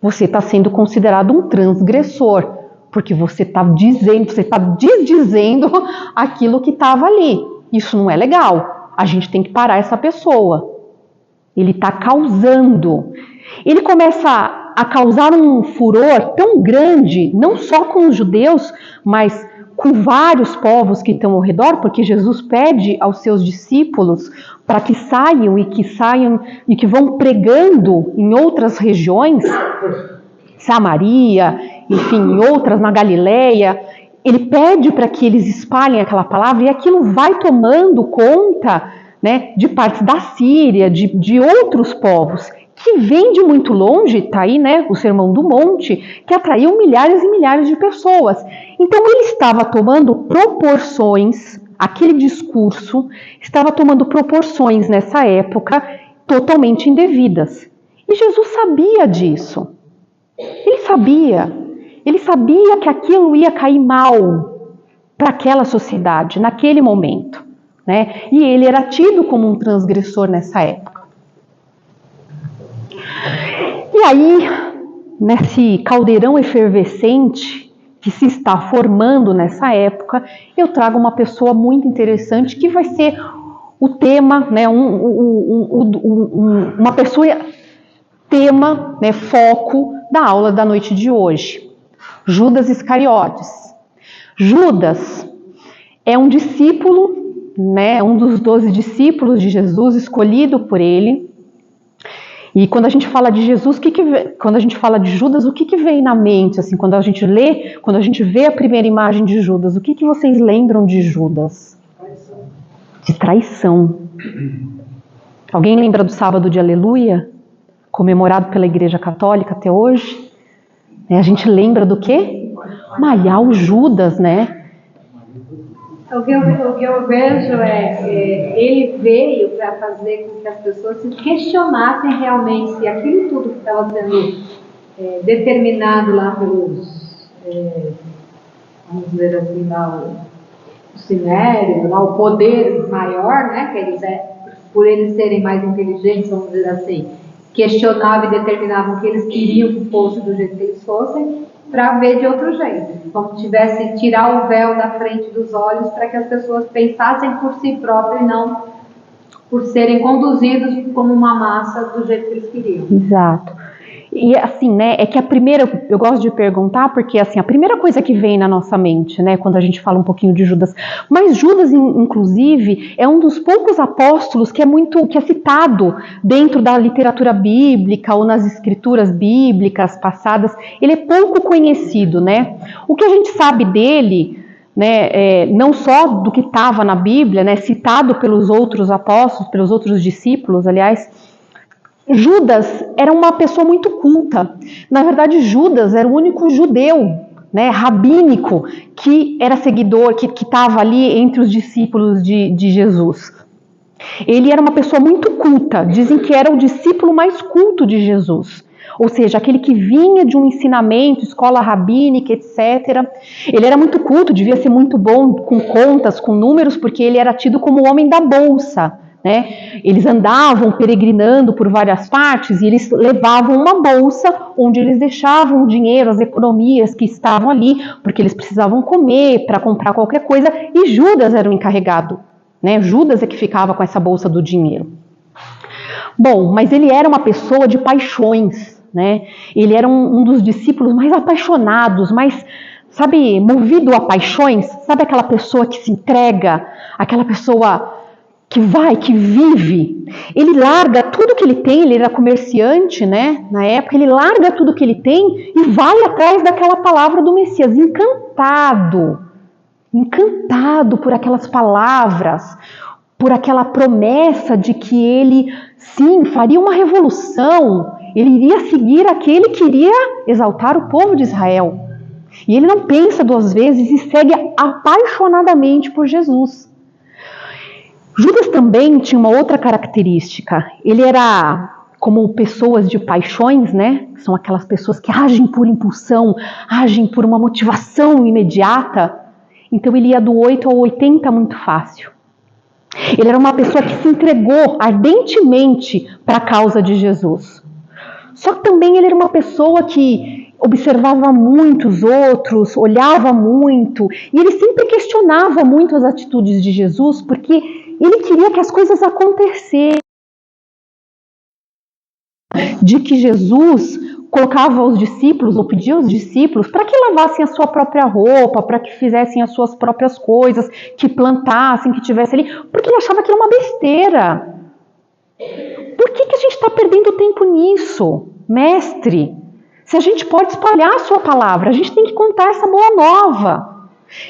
Você está sendo considerado um transgressor, porque você está desdizendo aquilo que estava ali. Isso não é legal. A gente tem que parar essa pessoa. Ele está causando. Ele começa a causar um furor tão grande, não só com os judeus, mas com vários povos que estão ao redor, porque Jesus pede aos seus discípulos para que saiam e que vão pregando em outras regiões, Samaria, enfim, em outras, na Galileia. Ele pede para que eles espalhem aquela palavra e aquilo vai tomando conta, né, de partes da Síria, de outros povos, que vem de muito longe, está aí, né, o Sermão do Monte, que atraiu milhares e milhares de pessoas. Então ele estava tomando proporções, aquele discurso estava tomando proporções nessa época totalmente indevidas. E Jesus sabia disso. Ele sabia que aquilo ia cair mal para aquela sociedade, naquele momento, né? E ele era tido como um transgressor nessa época. E aí, nesse caldeirão efervescente que se está formando nessa época, eu trago uma pessoa muito interessante que vai ser o tema, né, uma pessoa tema, né, foco da aula da noite de hoje. Judas Iscariotes. Judas é um discípulo, né, um dos 12 discípulos de Jesus, escolhido por ele. E quando a gente fala de Jesus, quando a gente fala de Judas, o que vem na mente? Assim, quando a gente vê a primeira imagem de Judas, o que vocês lembram de Judas? De traição. Alguém lembra do sábado de Aleluia? Comemorado pela Igreja Católica até hoje? A gente lembra do quê? Malhar o Judas, né? O que eu vejo ele veio para fazer com que as pessoas se questionassem realmente se aquilo tudo que estava sendo determinado lá pelos, vamos dizer assim, lá o Sinédrio, lá o poder maior, né, que eles por eles serem mais inteligentes, vamos dizer assim, questionavam e determinavam que eles queriam que fosse do jeito que eles fossem, para ver de outro jeito, como tivesse tirar o véu da frente dos olhos para que as pessoas pensassem por si próprias e não por serem conduzidos como uma massa do jeito que eles queriam. Exato. E assim, né, é que eu gosto de perguntar porque assim, a primeira coisa que vem na nossa mente, né, quando a gente fala um pouquinho de Judas, mas Judas, inclusive, é um dos poucos apóstolos que é citado dentro da literatura bíblica ou nas escrituras bíblicas passadas. Ele é pouco conhecido, né? O que a gente sabe dele, né, não só do que estava na Bíblia, né, citado pelos outros apóstolos, pelos outros discípulos, aliás, Judas era uma pessoa muito culta. Na verdade, Judas era o único judeu, né, rabínico, que era seguidor, que estava ali entre os discípulos de Jesus. Ele era uma pessoa muito culta. Dizem que era o discípulo mais culto de Jesus. Ou seja, aquele que vinha de um ensinamento, escola rabínica, etc. Ele era muito culto, devia ser muito bom com contas, com números, porque ele era tido como o homem da bolsa. Né? Eles andavam peregrinando por várias partes e eles levavam uma bolsa onde eles deixavam o dinheiro, as economias que estavam ali, porque eles precisavam comer para comprar qualquer coisa, e Judas era o encarregado, né? Judas é que ficava com essa bolsa do dinheiro. Bom, mas ele era uma pessoa de paixões, né? Ele era um dos discípulos mais apaixonados, mais, sabe, movido a paixões, sabe aquela pessoa que se entrega, aquela pessoa que vai, que vive. Ele larga tudo que ele tem, ele era comerciante, né, na época, ele larga tudo que ele tem e vai atrás daquela palavra do Messias, encantado por aquelas palavras, por aquela promessa de que ele, sim, faria uma revolução, ele iria seguir aquele que iria exaltar o povo de Israel. E ele não pensa duas vezes e segue apaixonadamente por Jesus. Judas também tinha uma outra característica. Ele era como pessoas de paixões, né? São aquelas pessoas que agem por impulsão, agem por uma motivação imediata. Então ele ia do 8 ao 80 muito fácil. Ele era uma pessoa que se entregou ardentemente para a causa de Jesus. Só que também ele era uma pessoa que observava muito os outros, olhava muito, e ele sempre questionava muito as atitudes de Jesus, porque ele queria que as coisas acontecessem. De que Jesus colocava os discípulos, ou pedia aos discípulos, para que lavassem a sua própria roupa, para que fizessem as suas próprias coisas, que plantassem, que tivessem ali, porque ele achava que era uma besteira. Por que a gente está perdendo tempo nisso, mestre? Se a gente pode espalhar a sua palavra, a gente tem que contar essa boa nova.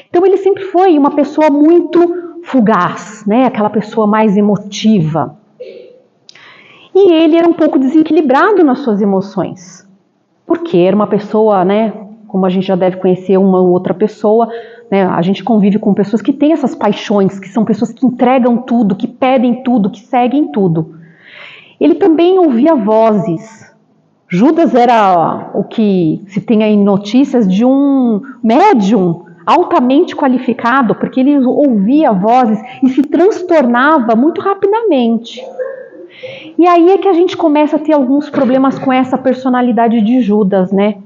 Então ele sempre foi uma pessoa muito fugaz, né? Aquela pessoa mais emotiva. E ele era um pouco desequilibrado nas suas emoções. Porque era uma pessoa, né? Como a gente já deve conhecer uma ou outra pessoa, né? A gente convive com pessoas que têm essas paixões, que são pessoas que entregam tudo, que pedem tudo, que seguem tudo. Ele também ouvia vozes. Judas era o que se tem aí notícias de um médium altamente qualificado, porque ele ouvia vozes e se transtornava muito rapidamente. E aí é que a gente começa a ter alguns problemas com essa personalidade de Judas, né?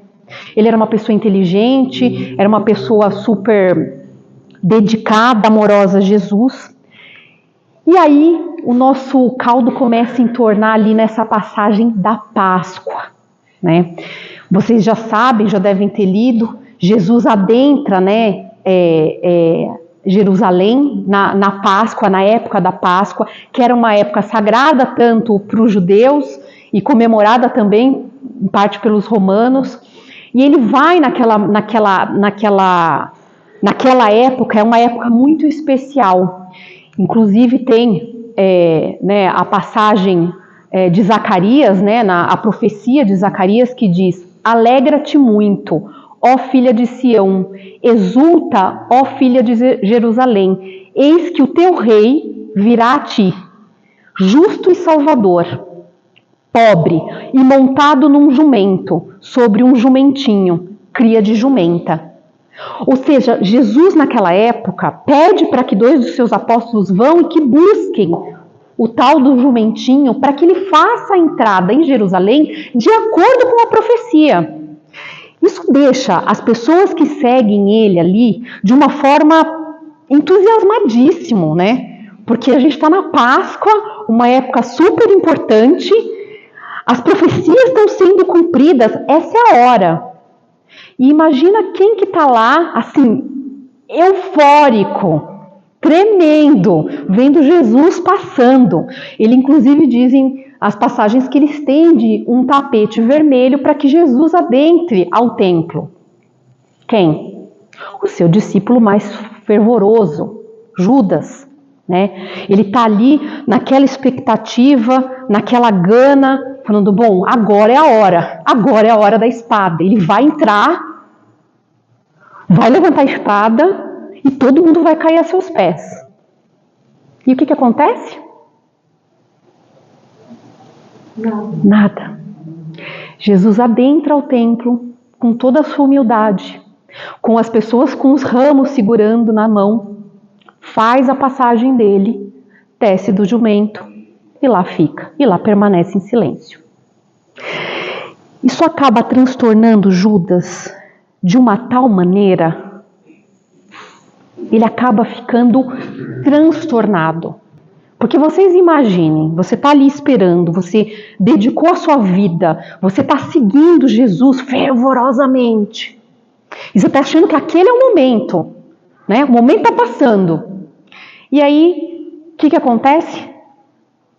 Ele era uma pessoa inteligente, era uma pessoa super dedicada, amorosa a Jesus. E aí o nosso caldo começa a entornar ali nessa passagem da Páscoa, né? Vocês já sabem, já devem ter lido, Jesus adentra, né, Jerusalém na Páscoa, na época da Páscoa, que era uma época sagrada tanto para os judeus e comemorada também, em parte, pelos romanos. E ele vai naquela época, é uma época muito especial. Inclusive tem né, a passagem de Zacarias, né, a profecia de Zacarias, que diz: alegra-te muito, ó filha de Sião, exulta, ó filha de Jerusalém, eis que o teu rei virá a ti, justo e salvador, pobre e montado num jumento, sobre um jumentinho, cria de jumenta. Ou seja, Jesus naquela época pede para que 2 dos seus apóstolos vão e que busquem o tal do jumentinho para que ele faça a entrada em Jerusalém de acordo com a profecia. Isso deixa as pessoas que seguem ele ali de uma forma entusiasmadíssima, né? Porque a gente está na Páscoa, uma época super importante, as profecias estão sendo cumpridas, essa é a hora. E imagina quem que está lá, assim, eufórico, tremendo, vendo Jesus passando. Ele, inclusive, dizem as passagens que ele estende um tapete vermelho para que Jesus adentre ao templo. Quem? O seu discípulo mais fervoroso, Judas, né? Ele está ali naquela expectativa, naquela gana, falando, bom, agora é a hora da espada. Ele vai entrar, vai levantar a espada e todo mundo vai cair a seus pés. E o que acontece? Nada. Jesus adentra ao templo com toda a sua humildade, com as pessoas com os ramos segurando na mão, faz a passagem dele, desce do jumento e lá fica, e lá permanece em silêncio. Isso acaba transtornando Judas de uma tal maneira, ele acaba ficando transtornado. Porque vocês imaginem, você está ali esperando, você dedicou a sua vida, você está seguindo Jesus fervorosamente. E você está achando que aquele é o momento, né? O momento está passando. E aí, o que acontece?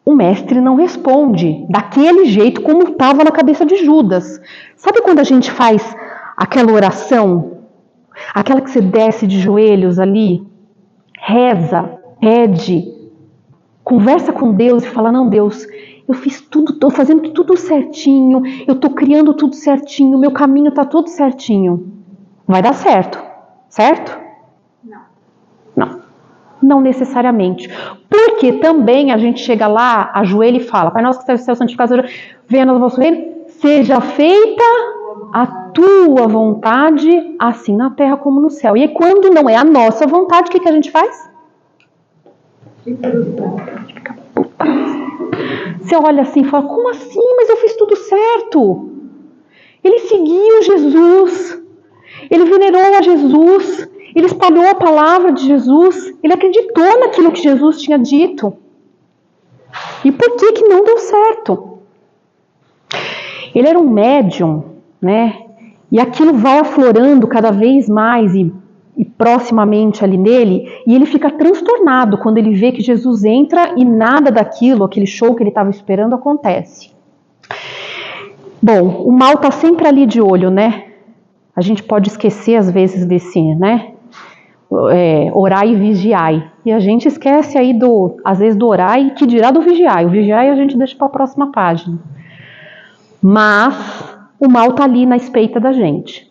O mestre não responde daquele jeito como estava na cabeça de Judas. Sabe quando a gente faz aquela oração, aquela que você desce de joelhos ali, reza, pede, conversa com Deus e fala, não, Deus, eu fiz tudo, estou fazendo tudo certinho, eu estou criando tudo certinho, meu caminho está todo certinho. Vai dar certo, certo? Não necessariamente. Porque também a gente chega lá, ajoelha e fala, Pai nosso que está no céu, santificado seja, venha no vosso reino, seja feita a tua vontade, assim na terra como no céu. E aí, quando não é a nossa vontade, o que a gente faz? Você olha assim e fala, como assim? Mas eu fiz tudo certo. Ele seguiu Jesus, ele venerou a Jesus, ele espalhou a palavra de Jesus, ele acreditou naquilo que Jesus tinha dito. E por que não deu certo? Ele era um médium, né? E aquilo vai aflorando cada vez mais e proximamente ali nele, e ele fica transtornado quando ele vê que Jesus entra e nada daquilo, aquele show que ele estava esperando, acontece. Bom, o mal está sempre ali de olho, né? A gente pode esquecer às vezes desse, né? Orai e vigiai. E a gente esquece aí às vezes do orai, que dirá do vigiai. O vigiai a gente deixa para a próxima página. Mas o mal está ali na espreita da gente.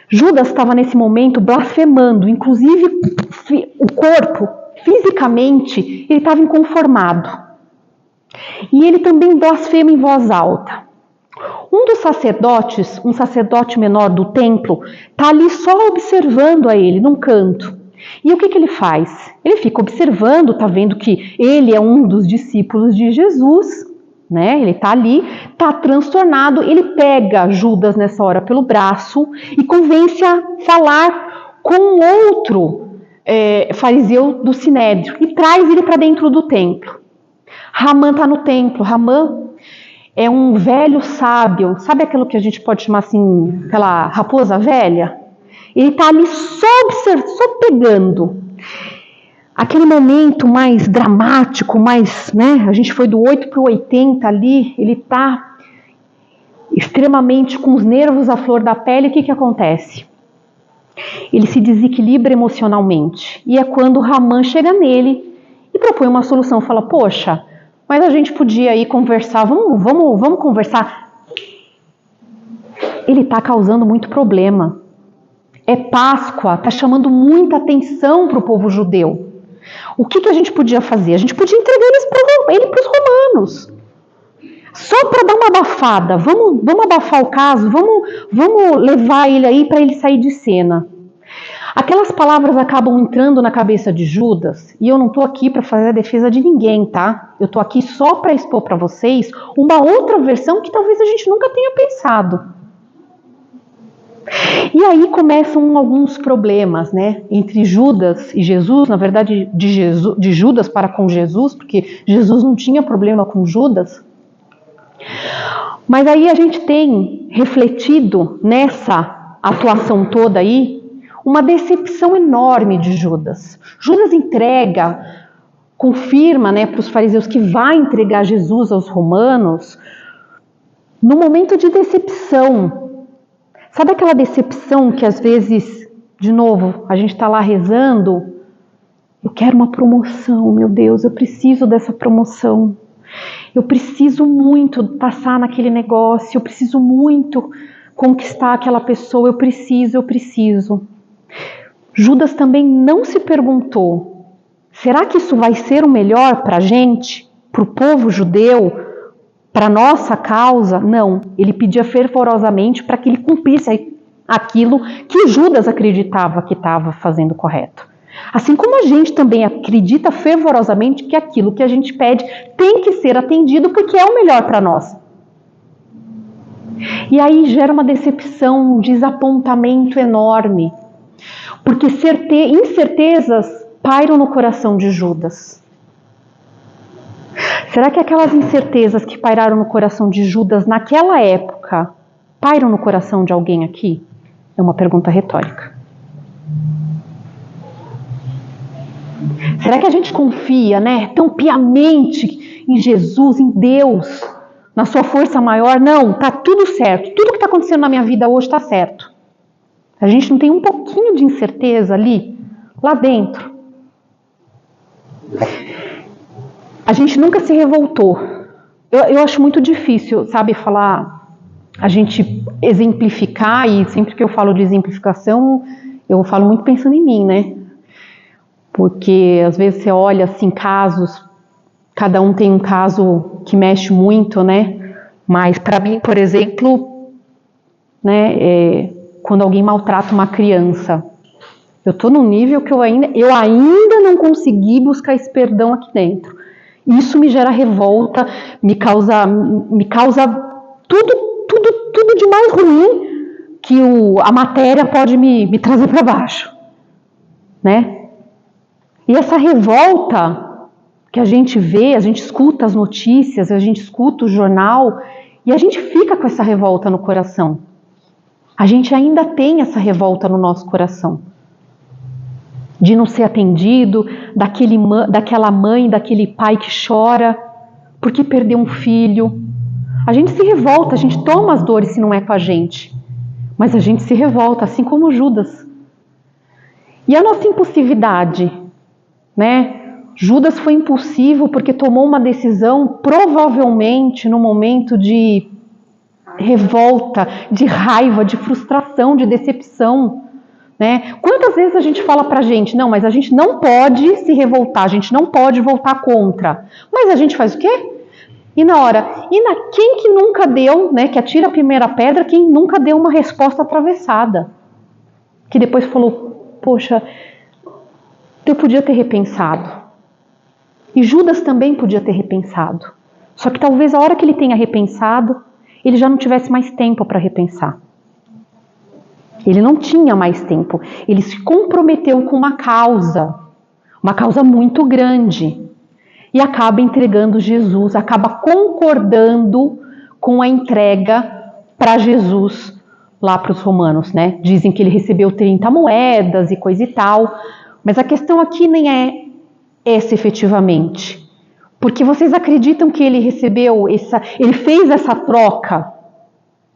Judas estava nesse momento blasfemando, inclusive o corpo, fisicamente, ele estava inconformado. E ele também blasfema em voz alta. Um dos sacerdotes, um sacerdote menor do templo, está ali só observando a ele, num canto. E o que ele faz? Ele fica observando, está vendo que ele é um dos discípulos de Jesus, né? Ele está ali, está transtornado, ele pega Judas nessa hora pelo braço e convence a falar com outro fariseu do Sinédrio e traz ele para dentro do templo. Ramã está no templo. Ramã é um velho sábio, sabe aquilo que a gente pode chamar assim, aquela raposa velha? Ele está ali só pegando. Aquele momento mais dramático, mais, né? A gente foi do 8 para o 80 ali, ele está extremamente com os nervos à flor da pele. O que acontece? Ele se desequilibra emocionalmente. E é quando Ramã chega nele e propõe uma solução. Fala, poxa, mas a gente podia aí conversar, vamos conversar. Ele está causando muito problema. É Páscoa, está chamando muita atenção para o povo judeu. O que a gente podia fazer? A gente podia entregar ele para os romanos. Só para dar uma abafada. Vamos abafar o caso, vamos levar ele aí para ele sair de cena. Aquelas palavras acabam entrando na cabeça de Judas, e eu não estou aqui para fazer a defesa de ninguém, tá? Eu estou aqui só para expor para vocês uma outra versão que talvez a gente nunca tenha pensado. E aí começam alguns problemas, né? Entre Judas e Jesus, na verdade de Judas para com Jesus, porque Jesus não tinha problema com Judas. Mas aí a gente tem refletido nessa atuação toda aí, uma decepção enorme de Judas. Judas entrega, confirma, né, para os fariseus que vai entregar Jesus aos romanos, no momento de decepção. Sabe aquela decepção que às vezes, de novo, a gente está lá rezando, eu quero uma promoção, meu Deus, eu preciso dessa promoção. Eu preciso muito passar naquele negócio, eu preciso muito conquistar aquela pessoa, eu preciso. Judas também não se perguntou, será que isso vai ser o melhor para a gente, para o povo judeu, para a nossa causa? Não, ele pedia fervorosamente para que ele cumprisse aquilo que Judas acreditava que estava fazendo correto. Assim como a gente também acredita fervorosamente que aquilo que a gente pede tem que ser atendido porque é o melhor para nós. E aí gera uma decepção, um desapontamento enorme, porque incertezas pairam no coração de Judas. Será que aquelas incertezas que pairaram no coração de Judas naquela época pairam no coração de alguém aqui? É uma pergunta retórica. Será que a gente confia, né, tão piamente em Jesus, em Deus, na sua força maior? Não, tá tudo certo. Tudo que está acontecendo na minha vida hoje está certo. A gente não tem um pouquinho de incerteza ali, lá dentro. A gente nunca se revoltou. Eu acho muito difícil, sabe, a gente exemplificar, e sempre que eu falo de exemplificação, eu falo muito pensando em mim, né? Porque às vezes você olha assim casos, cada um tem um caso que mexe muito, né? Mas para mim, por exemplo, né? Quando alguém maltrata uma criança. Eu estou num nível que eu ainda não consegui buscar esse perdão aqui dentro. Isso me gera revolta, me causa tudo de mais ruim que a matéria pode me trazer para baixo, né? E essa revolta que a gente vê, a gente escuta as notícias, a gente escuta o jornal e a gente fica com essa revolta no coração. A gente ainda tem essa revolta no nosso coração. De não ser atendido, daquela mãe, daquele pai que chora porque perdeu um filho. A gente se revolta, a gente toma as dores se não é com a gente. Mas a gente se revolta, assim como Judas. E a nossa impulsividade, né? Judas foi impulsivo porque tomou uma decisão provavelmente no momento de revolta, de raiva, de frustração, de decepção, né? Quantas vezes a gente fala pra gente, não, mas a gente não pode se revoltar, a gente não pode voltar contra. Mas a gente faz o quê? E na hora, quem que nunca deu, né, que atira a primeira pedra, quem nunca deu uma resposta atravessada? Que depois falou, poxa, eu podia ter repensado. E Judas também podia ter repensado. Só que talvez a hora que ele tenha repensado, ele já não tivesse mais tempo para repensar. Ele não tinha mais tempo. Ele se comprometeu com uma causa muito grande. E acaba entregando Jesus, acaba concordando com a entrega para Jesus lá para os romanos, né? Dizem que ele recebeu 30 moedas e coisa e tal. Mas a questão aqui nem é essa efetivamente. Porque vocês acreditam que ele ele fez essa troca,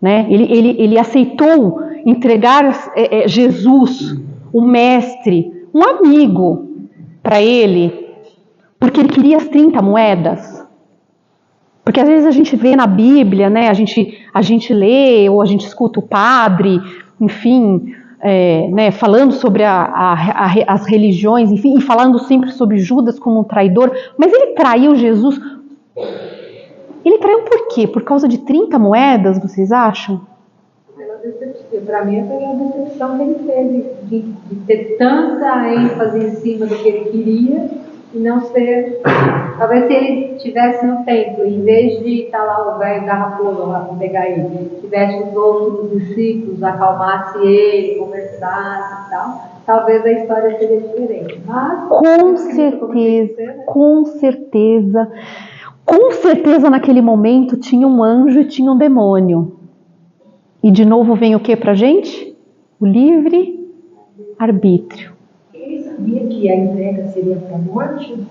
né? Ele aceitou entregar Jesus, o mestre, um amigo para ele, porque ele queria as 30 moedas. Porque às vezes a gente vê na Bíblia, né? A gente lê ou a gente escuta o padre, enfim, né, falando sobre as religiões, enfim, e falando sempre sobre Judas como um traidor. Mas ele traiu Jesus. Ele traiu por quê? Por causa de 30 moedas, vocês acham? Para mim, foi a decepção que ele teve de ter tanta ênfase em cima do que ele queria e não ser. Talvez se ele estivesse no templo, em vez de estar lá o velho garrafoso lá para pegar ele, tivesse os outros discípulos, acalmasse ele, conversasse e tal, talvez a história seria diferente. Mas, com certeza naquele momento tinha um anjo e tinha um demônio. E de novo vem o que pra gente? O livre arbítrio. Ele sabia que a entrega seria para a morte?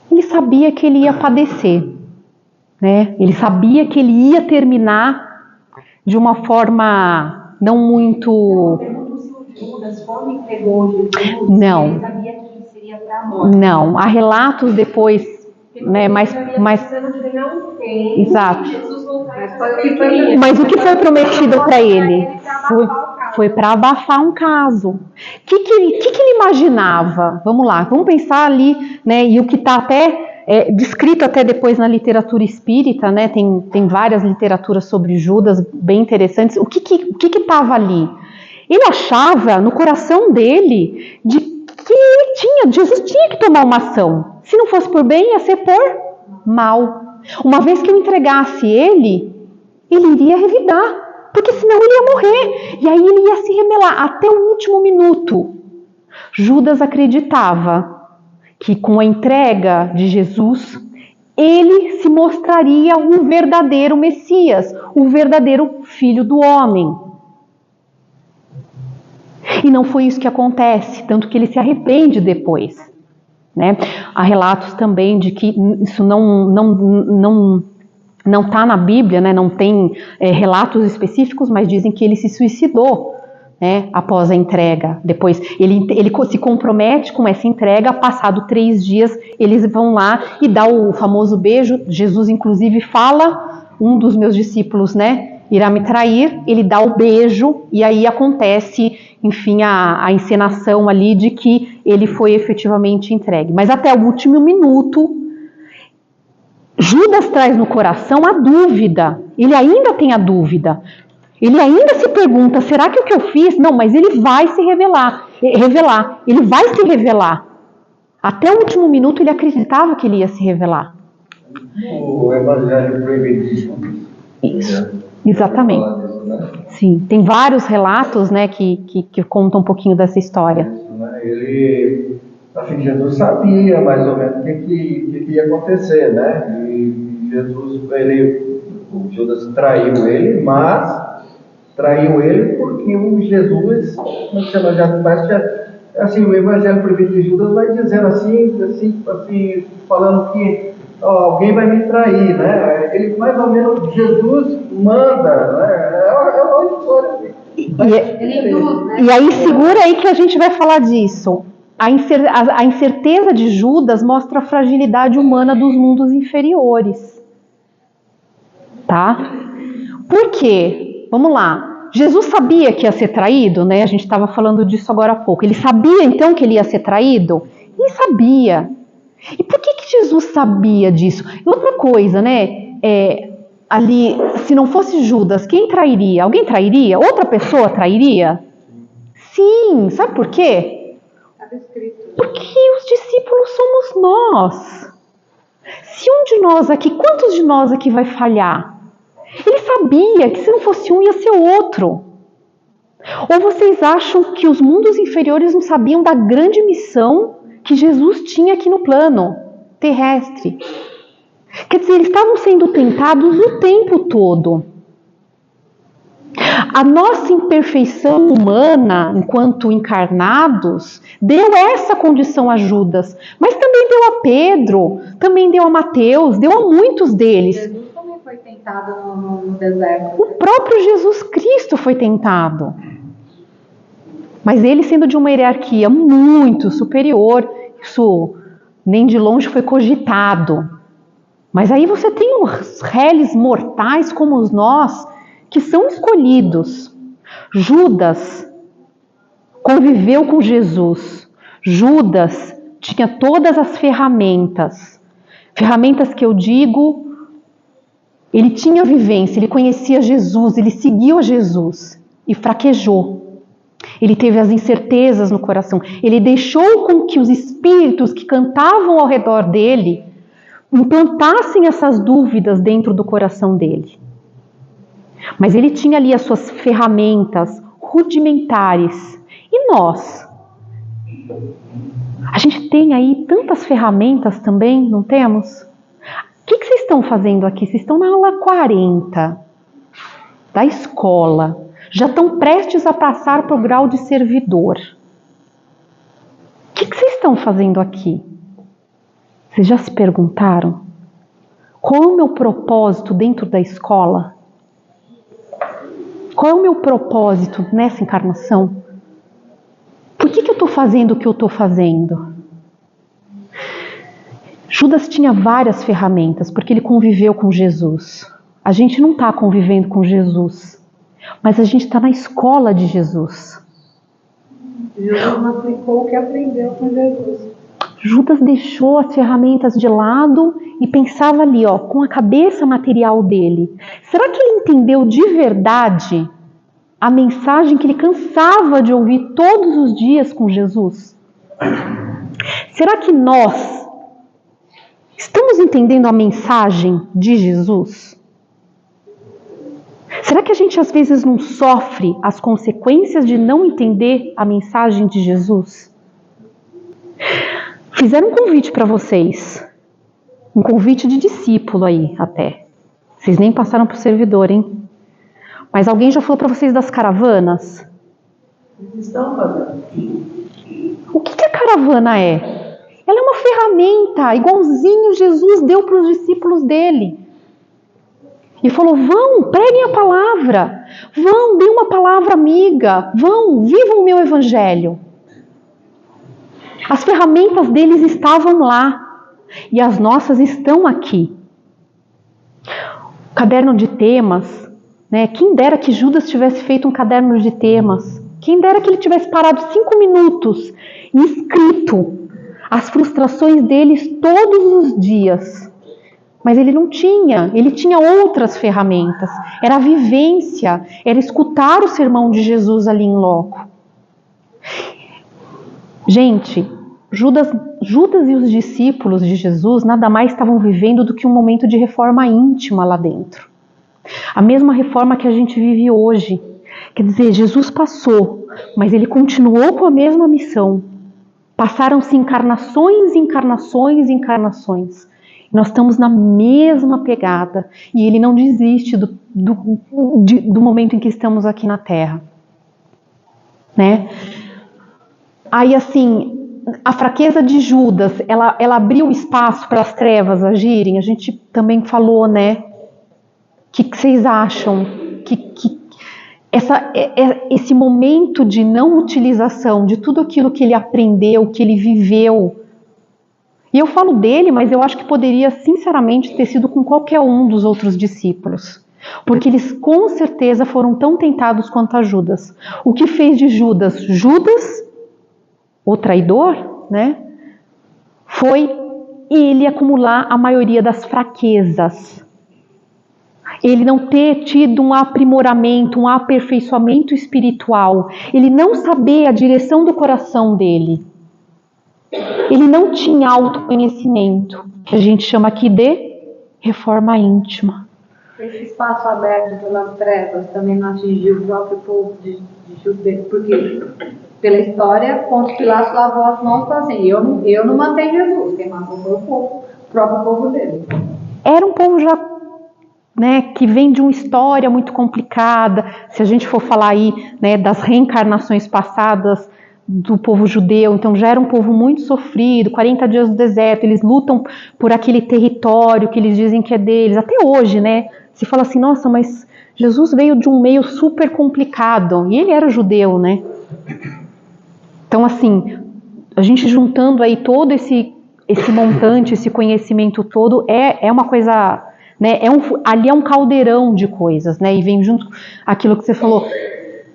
Ele sabia que ele ia padecer, né? Ele sabia que ele ia terminar de uma forma não muito... Não. Ele sabia que seria para a morte. Não, há relatos depois, né? Mas... Exato. Mas o que foi prometido para ele? Foi para abafar um caso. O que ele imaginava? Vamos lá, vamos pensar ali, né? E o que está até descrito até depois na literatura espírita, né? Tem várias literaturas sobre Judas bem interessantes. O que estava ali? Ele achava no coração dele de que Jesus tinha que tomar uma ação. Se não fosse por bem, ia ser por mal. Uma vez que eu entregasse ele iria revidar, porque senão ele ia morrer, e aí ele ia se rebelar até o último minuto. Judas acreditava que com a entrega de Jesus, ele se mostraria o verdadeiro Messias, o verdadeiro Filho do Homem. E não foi isso que acontece, tanto que ele se arrepende depois. Né? Há relatos também de que isso não está na Bíblia, né? Não tem relatos específicos, mas dizem que ele se suicidou, né? Após a entrega. Depois ele se compromete com essa entrega, passado 3 dias eles vão lá e dá o famoso beijo. Jesus inclusive fala, um dos meus discípulos, né, irá me trair, ele dá o beijo e aí acontece, enfim, a encenação ali de que ele foi efetivamente entregue. Mas até o último minuto, Judas traz no coração a dúvida, ele ainda tem a dúvida. Ele ainda se pergunta, será que o que eu fiz? Não, mas ele vai se revelar. Ele vai se revelar. Até o último minuto ele acreditava que ele ia se revelar. O Evangelho Proibido. Isso, exatamente. Sim, tem vários relatos, né, que contam um pouquinho dessa história. Ele, assim, Jesus sabia mais ou menos o que ia acontecer, né? E Jesus, o Judas traiu ele, mas traiu ele porque o Jesus, como se ela já parece, assim, o Evangelho Proibido de Judas vai dizendo assim, falando que alguém vai me trair, né? Ele mais ou menos, Jesus manda, né? É uma história. E aí segura aí que a gente vai falar disso. A incerteza de Judas mostra a fragilidade humana dos mundos inferiores. Tá? Por quê? Vamos lá. Jesus sabia que ia ser traído, né? A gente estava falando disso agora há pouco. Ele sabia então que ele ia ser traído? Ele sabia. E por que Jesus sabia disso? E outra coisa, né? Ali, se não fosse Judas, quem trairia? Alguém trairia? Outra pessoa trairia? Sim, sabe por quê? Porque os discípulos somos nós. Se um de nós aqui, quantos de nós aqui vai falhar? Ele sabia que se não fosse um, ia ser o outro. Ou vocês acham que os mundos inferiores não sabiam da grande missão que Jesus tinha aqui no plano terrestre? Quer dizer, eles estavam sendo tentados o tempo todo. A nossa imperfeição humana, enquanto encarnados, deu essa condição a Judas, mas também deu a Pedro, também deu a Mateus, deu a muitos deles. Jesus também foi tentado no deserto. O próprio Jesus Cristo foi tentado. Mas ele, sendo de uma hierarquia muito superior, isso nem de longe foi cogitado. Mas aí você tem os réis mortais como nós, que são escolhidos. Judas conviveu com Jesus. Judas tinha todas as ferramentas. Ferramentas que eu digo, ele tinha vivência, ele conhecia Jesus, ele seguiu a Jesus e fraquejou. Ele teve as incertezas no coração. Ele deixou com que os espíritos que cantavam ao redor dele implantassem essas dúvidas dentro do coração dele. Mas ele tinha ali as suas ferramentas rudimentares. E nós? A gente tem aí tantas ferramentas também, não temos? O que vocês estão fazendo aqui? Vocês estão na aula 40 da escola. Já estão prestes a passar para o grau de servidor. O que vocês estão fazendo aqui? Vocês já se perguntaram? Qual é o meu propósito dentro da escola? Qual é o meu propósito nessa encarnação? Por que eu estou fazendo o que eu estou fazendo? Judas tinha várias ferramentas, porque ele conviveu com Jesus. A gente não está convivendo com Jesus, mas a gente está na escola de Jesus. Jesus não aplicou o que aprendeu com Jesus. Judas deixou as ferramentas de lado e pensava ali, com a cabeça material dele. Será que ele entendeu de verdade a mensagem que ele cansava de ouvir todos os dias com Jesus? Será que nós estamos entendendo a mensagem de Jesus? Será que a gente às vezes não sofre as consequências de não entender a mensagem de Jesus? Fizeram um convite para vocês, um convite de discípulo aí até. Vocês nem passaram para o servidor, hein? Mas alguém já falou para vocês das caravanas? Eles estão fazendo. O que a caravana é? Ela é uma ferramenta, igualzinho Jesus deu para os discípulos dele. E falou, vão, preguem a palavra, vão, deem uma palavra amiga, vão, vivam o meu evangelho. As ferramentas deles estavam lá e as nossas estão aqui. O caderno de temas, né? Quem dera que Judas tivesse feito um caderno de temas. Quem dera que ele tivesse parado 5 minutos e escrito as frustrações deles todos os dias. Mas ele não tinha, ele tinha outras ferramentas. Era a vivência, era escutar o sermão de Jesus ali em loco. Gente, Judas e os discípulos de Jesus nada mais estavam vivendo do que um momento de reforma íntima lá dentro. A mesma reforma que a gente vive hoje. Quer dizer, Jesus passou, mas ele continuou com a mesma missão. Passaram-se encarnações, encarnações, encarnações. Nós estamos na mesma pegada e ele não desiste do momento em que estamos aqui na Terra. Né? Aí assim, a fraqueza de Judas, ela abriu espaço para as trevas agirem. A gente também falou, né? O que vocês acham? Esse momento de não utilização de tudo aquilo que ele aprendeu, que ele viveu. E eu falo dele, mas eu acho que poderia, sinceramente, ter sido com qualquer um dos outros discípulos. Porque eles, com certeza, foram tão tentados quanto a Judas. O que fez de Judas, o traidor, né? Foi ele acumular a maioria das fraquezas. Ele não ter tido um aprimoramento, um aperfeiçoamento espiritual. Ele não saber a direção do coração dele. Ele não tinha autoconhecimento, que a gente chama aqui de reforma íntima. Esse espaço aberto pelas trevas também não atingiu o próprio povo de Judeu, porque pela história, Pôncio Pilatos lavou as mãos e falou assim, eu não matei Jesus, quem matou foi o próprio povo dele. Era um povo já, né, que vem de uma história muito complicada. Se a gente for falar aí, né, das reencarnações passadas do povo judeu, então já era um povo muito sofrido, 40 dias no deserto, eles lutam por aquele território que eles dizem que é deles, até hoje, né, se fala assim, nossa, mas Jesus veio de um meio super complicado, e ele era judeu, né, então assim, a gente juntando aí todo esse montante, esse conhecimento todo, é uma coisa, né, ali é um caldeirão de coisas, né, e vem junto aquilo que você falou,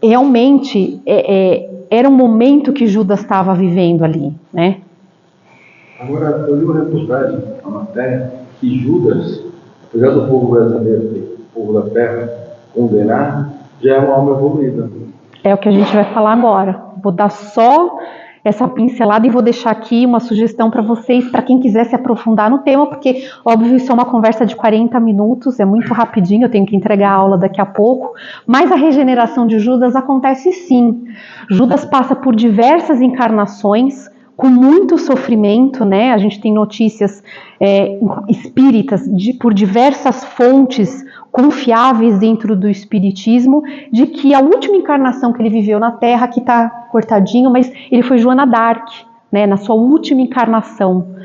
realmente, era um momento que Judas estava vivendo ali, né? Agora, eu li uma reportagem, uma matéria, que Judas, apesar do povo brasileiro, o povo da terra, condenar, já é uma alma evoluída. É o que a gente vai falar agora. Vou dar só essa pincelada e vou deixar aqui uma sugestão para vocês, para quem quiser se aprofundar no tema, porque, óbvio, isso é uma conversa de 40 minutos, é muito rapidinho, eu tenho que entregar a aula daqui a pouco, mas a regeneração de Judas acontece sim. Judas passa por diversas encarnações, com muito sofrimento, né? A gente tem notícias espíritas por diversas fontes confiáveis dentro do espiritismo, de que a última encarnação que ele viveu na Terra, que está cortadinho, mas ele foi Joana d'Arc, né? Na sua última encarnação.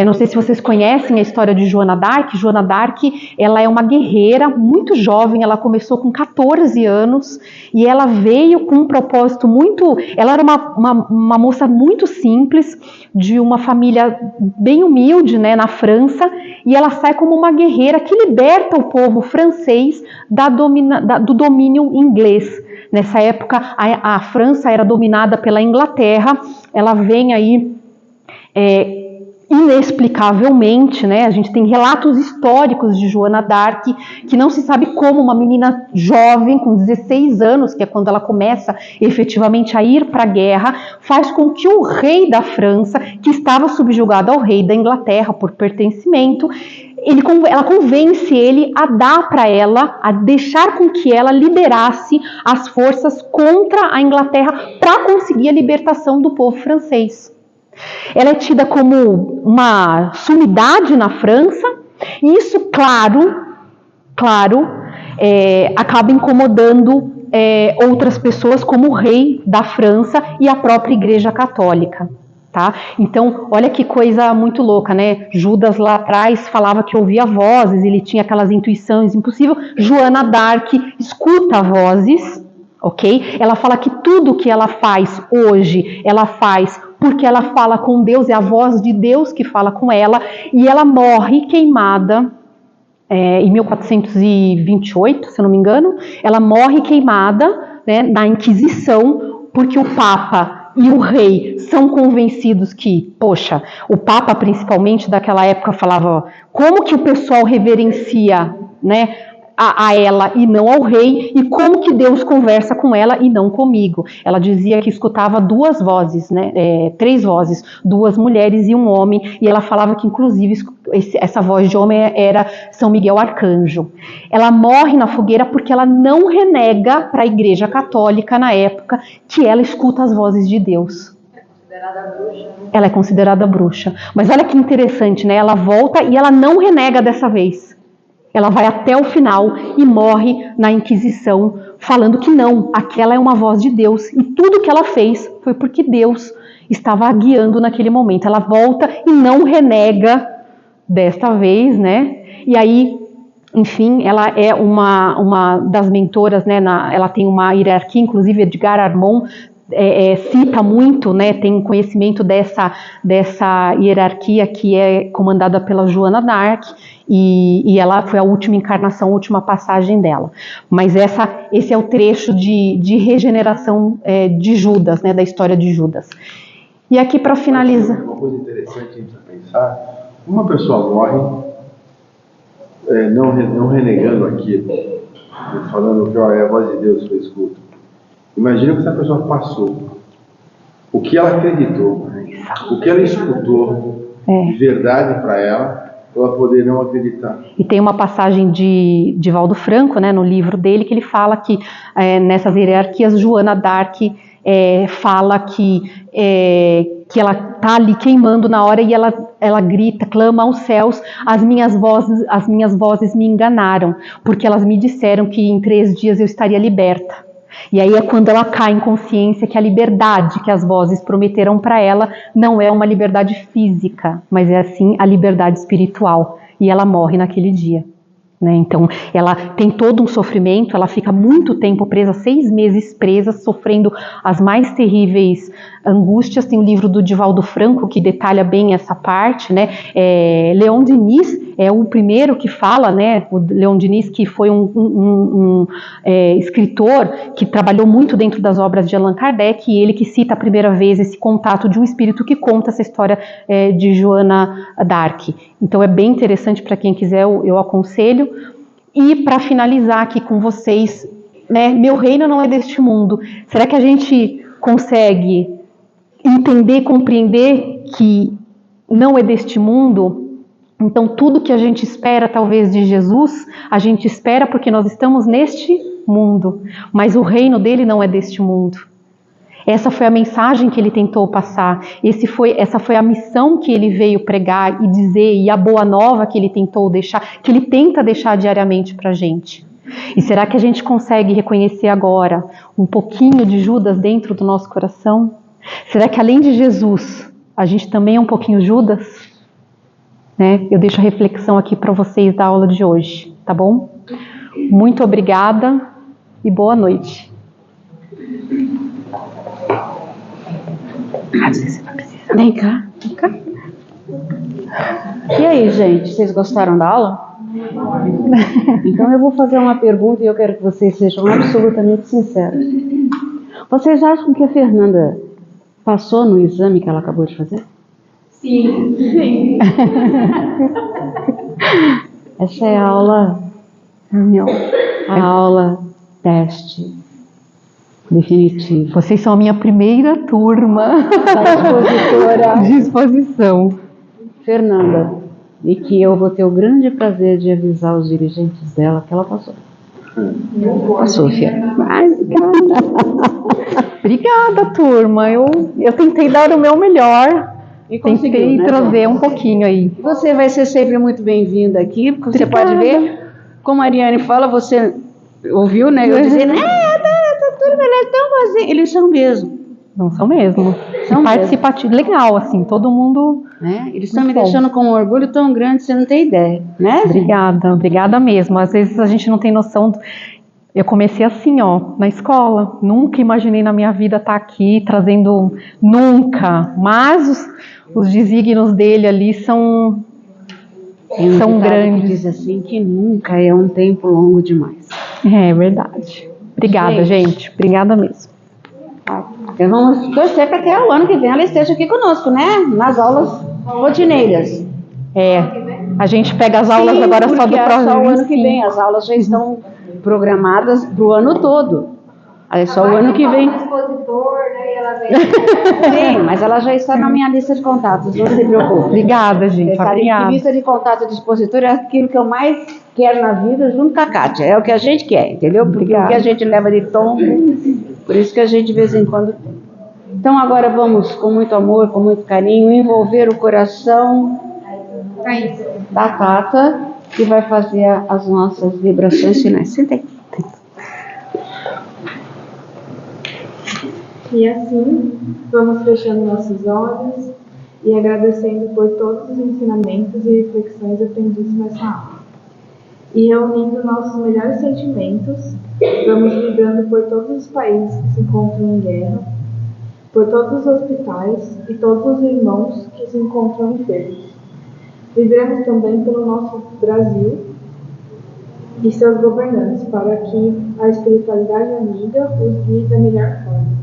Não sei se vocês conhecem a história de Joana d'Arc. Joana d'Arc, ela é uma guerreira muito jovem, ela começou com 14 anos e ela veio com um propósito muito... Ela era uma moça muito simples, de uma família bem humilde, né, na França, e ela sai como uma guerreira que liberta o povo francês do domínio inglês. Nessa época, a França era dominada pela Inglaterra, ela vem aí... inexplicavelmente, né? A gente tem relatos históricos de Joana d'Arc, que não se sabe como uma menina jovem, com 16 anos, que é quando ela começa efetivamente a ir para a guerra, faz com que o rei da França, que estava subjugado ao rei da Inglaterra por pertencimento, ela convence ele a dar para ela, a deixar com que ela liderasse as forças contra a Inglaterra para conseguir a libertação do povo francês. Ela é tida como uma sumidade na França, e isso, claro, acaba incomodando outras pessoas, como o rei da França e a própria Igreja Católica. Tá? Então, olha que coisa muito louca, né? Judas lá atrás falava que ouvia vozes, ele tinha aquelas intuições impossíveis. Joana d'Arc escuta vozes, ok? Ela fala que tudo que ela faz hoje, ela faz porque ela fala com Deus, é a voz de Deus que fala com ela, e ela morre queimada em 1428, se eu não me engano. Ela morre queimada, né, na Inquisição, porque o Papa e o rei são convencidos que, poxa, o Papa principalmente daquela época falava, como que o pessoal reverencia, né, a ela e não ao rei, e como que Deus conversa com ela e não comigo. Ela dizia que escutava duas vozes, né, 3 vozes, 2 mulheres e um homem, e ela falava que inclusive essa voz de homem era São Miguel Arcanjo. Ela morre na fogueira porque ela não renega para a Igreja Católica na época que ela escuta as vozes de Deus. Ela é considerada bruxa. Mas olha que interessante, né? Ela volta e ela não renega dessa vez. Ela vai até o final e morre na Inquisição, falando que não, aquela é uma voz de Deus. E tudo que ela fez foi porque Deus estava a guiando naquele momento. Ela volta e não renega desta vez, né? E aí, enfim, ela é uma das mentoras, né? Ela tem uma hierarquia, inclusive Edgar Armond cita muito, né? Tem conhecimento dessa hierarquia que é comandada pela Joana d'Arc. E ela foi a última encarnação, a última passagem dela. Mas esse é o trecho de regeneração de Judas, né, da história de Judas. E aqui para finalizar... Uma coisa interessante a pensar, uma pessoa morre não renegando aquilo, falando que é a voz de Deus que eu escuto. Imagina que essa pessoa passou, o que ela acreditou, o que ela escutou de verdade para ela poder não acreditar. E tem uma passagem de Valdo Franco, né, no livro dele, que ele fala que nessas hierarquias, Joana d'Arc fala que ela está ali queimando na hora e ela grita, clama aos céus, as minhas vozes me enganaram, porque elas me disseram que em 3 dias eu estaria liberta. E aí é quando ela cai em consciência que a liberdade que as vozes prometeram para ela não é uma liberdade física, mas é assim a liberdade espiritual. E ela morre naquele dia. Né? Então, ela tem todo um sofrimento, ela fica muito tempo presa, 6 meses presa, sofrendo as mais terríveis angústias. Tem o livro do Divaldo Franco que detalha bem essa parte, né? Leon Denis é o primeiro que fala, né? O Leon Denis, que foi um escritor que trabalhou muito dentro das obras de Allan Kardec, e ele que cita a primeira vez esse contato de um espírito que conta essa história de Joana d'Arc. Então é bem interessante para quem quiser, eu aconselho. E para finalizar aqui com vocês, né, meu reino não é deste mundo. Será que a gente consegue entender, compreender que não é deste mundo? Então tudo que a gente espera talvez de Jesus, a gente espera porque nós estamos neste mundo, mas o reino dele não é deste mundo. Essa foi a mensagem que ele tentou passar, essa foi a missão que ele veio pregar e dizer, e a boa nova que ele tentou deixar, que ele tenta deixar diariamente para a gente. E será que a gente consegue reconhecer agora um pouquinho de Judas dentro do nosso coração? Será que além de Jesus, a gente também é um pouquinho Judas? Né? Eu deixo a reflexão aqui para vocês da aula de hoje, tá bom? Muito obrigada e boa noite. Vem cá. E aí, gente, vocês gostaram da aula? Então eu vou fazer uma pergunta e eu quero que vocês sejam absolutamente sinceros. Vocês acham que a Fernanda passou no exame que ela acabou de fazer? Sim, sim. Essa é a aula, a aula teste definitivo. Vocês são a minha primeira turma de exposição. Fernanda, e que eu vou ter o grande prazer de avisar os dirigentes dela que ela passou. Passou, Fia. Obrigada, turma. Eu tentei dar o meu melhor. E tentei trazer um pouquinho aí. Você vai ser sempre muito bem-vinda aqui, porque você pode ver, como a Ariane fala, você ouviu, né? Eu dizendo, eles são mesmo. Não são mesmo. São participativo, legal, assim, todo mundo. Né? Eles estão me deixando com um orgulho tão grande, você não tem ideia, né? Obrigada mesmo. Às vezes a gente não tem noção. Eu comecei assim, ó, na escola. Nunca imaginei na minha vida estar aqui trazendo, nunca. Mas os desígnios dele ali são grandes. Que diz assim que nunca é um tempo longo demais. É verdade. Obrigada, gente. Obrigada mesmo. Porque vamos torcer para que o ano que vem ela esteja aqui conosco, né? Nas aulas rotineiras. A gente pega as aulas agora só do próximo. Só o ano que vem, as aulas já estão programadas para o ano todo. Aí só o ano que vem. Expositor, né? E ela vem. Sim, mas ela já está na minha lista de contatos, não se preocupe. Obrigada, gente. Você sabe que lista de contato de expositor é aquilo que eu mais quero na vida, junto com a Kátia. É o que a gente quer, entendeu? Porque o que a gente leva de tom, por isso que a gente de vez em quando tem. Então agora vamos, com muito amor, com muito carinho, envolver o coração da Tata, que vai fazer as nossas vibrações finais. Senta aí. E assim, vamos fechando nossos olhos e agradecendo por todos os ensinamentos e reflexões aprendidos nessa aula. E reunindo nossos melhores sentimentos, vamos vibrando por todos os países que se encontram em guerra, por todos os hospitais e todos os irmãos que se encontram enfermos. Vibramos também pelo nosso Brasil e seus governantes, para que a espiritualidade amiga os guie da melhor forma.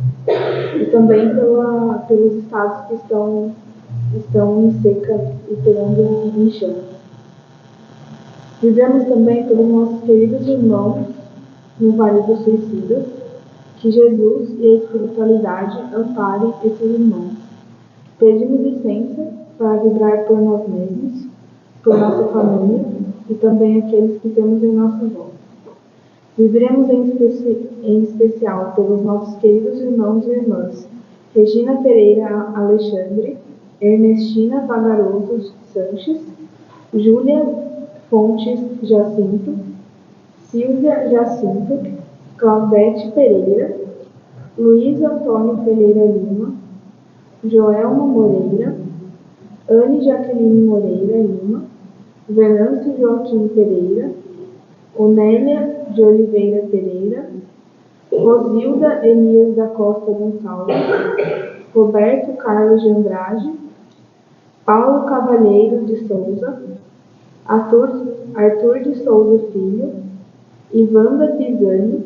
E também pelos estados que estão em seca e pegando em chamas. Vibramos também pelos nossos queridos irmãos no Vale dos Suicidas, que Jesus e a espiritualidade amparem esses irmãos. Pedimos licença para vibrar por nós mesmos, por nossa família e também aqueles que temos em nossa volta. Vibremos em especial pelos nossos queridos irmãos e irmãs Regina Pereira Alexandre, Ernestina Vagaroso Sanches, Júlia Fontes Jacinto, Silvia Jacinto, Claudete Pereira, Luiz Antônio Pereira Lima, Joelma Moreira, Anne Jaqueline Moreira Lima, Venâncio Joaquim Pereira, Onélia de Oliveira Pereira, Rosilda Elias da Costa Gonçalves, Roberto Carlos de Andrade, Paulo Cavalheiro de Souza, Arthur de Souza Filho, Ivanda Pisani,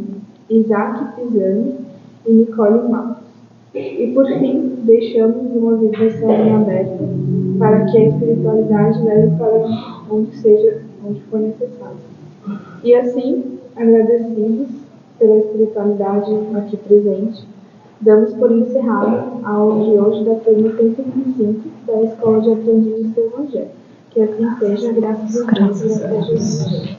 Isaac Pisani e Nicole Matos. E por fim, deixamos uma vibração em aberto para que a espiritualidade leve para onde for necessário. E assim, agradecidos pela espiritualidade aqui presente, damos por encerrado a aula de hoje da turma 125 da Escola de Aprendizes do Evangelho. Que assim seja, graças a Deus e até Jesus.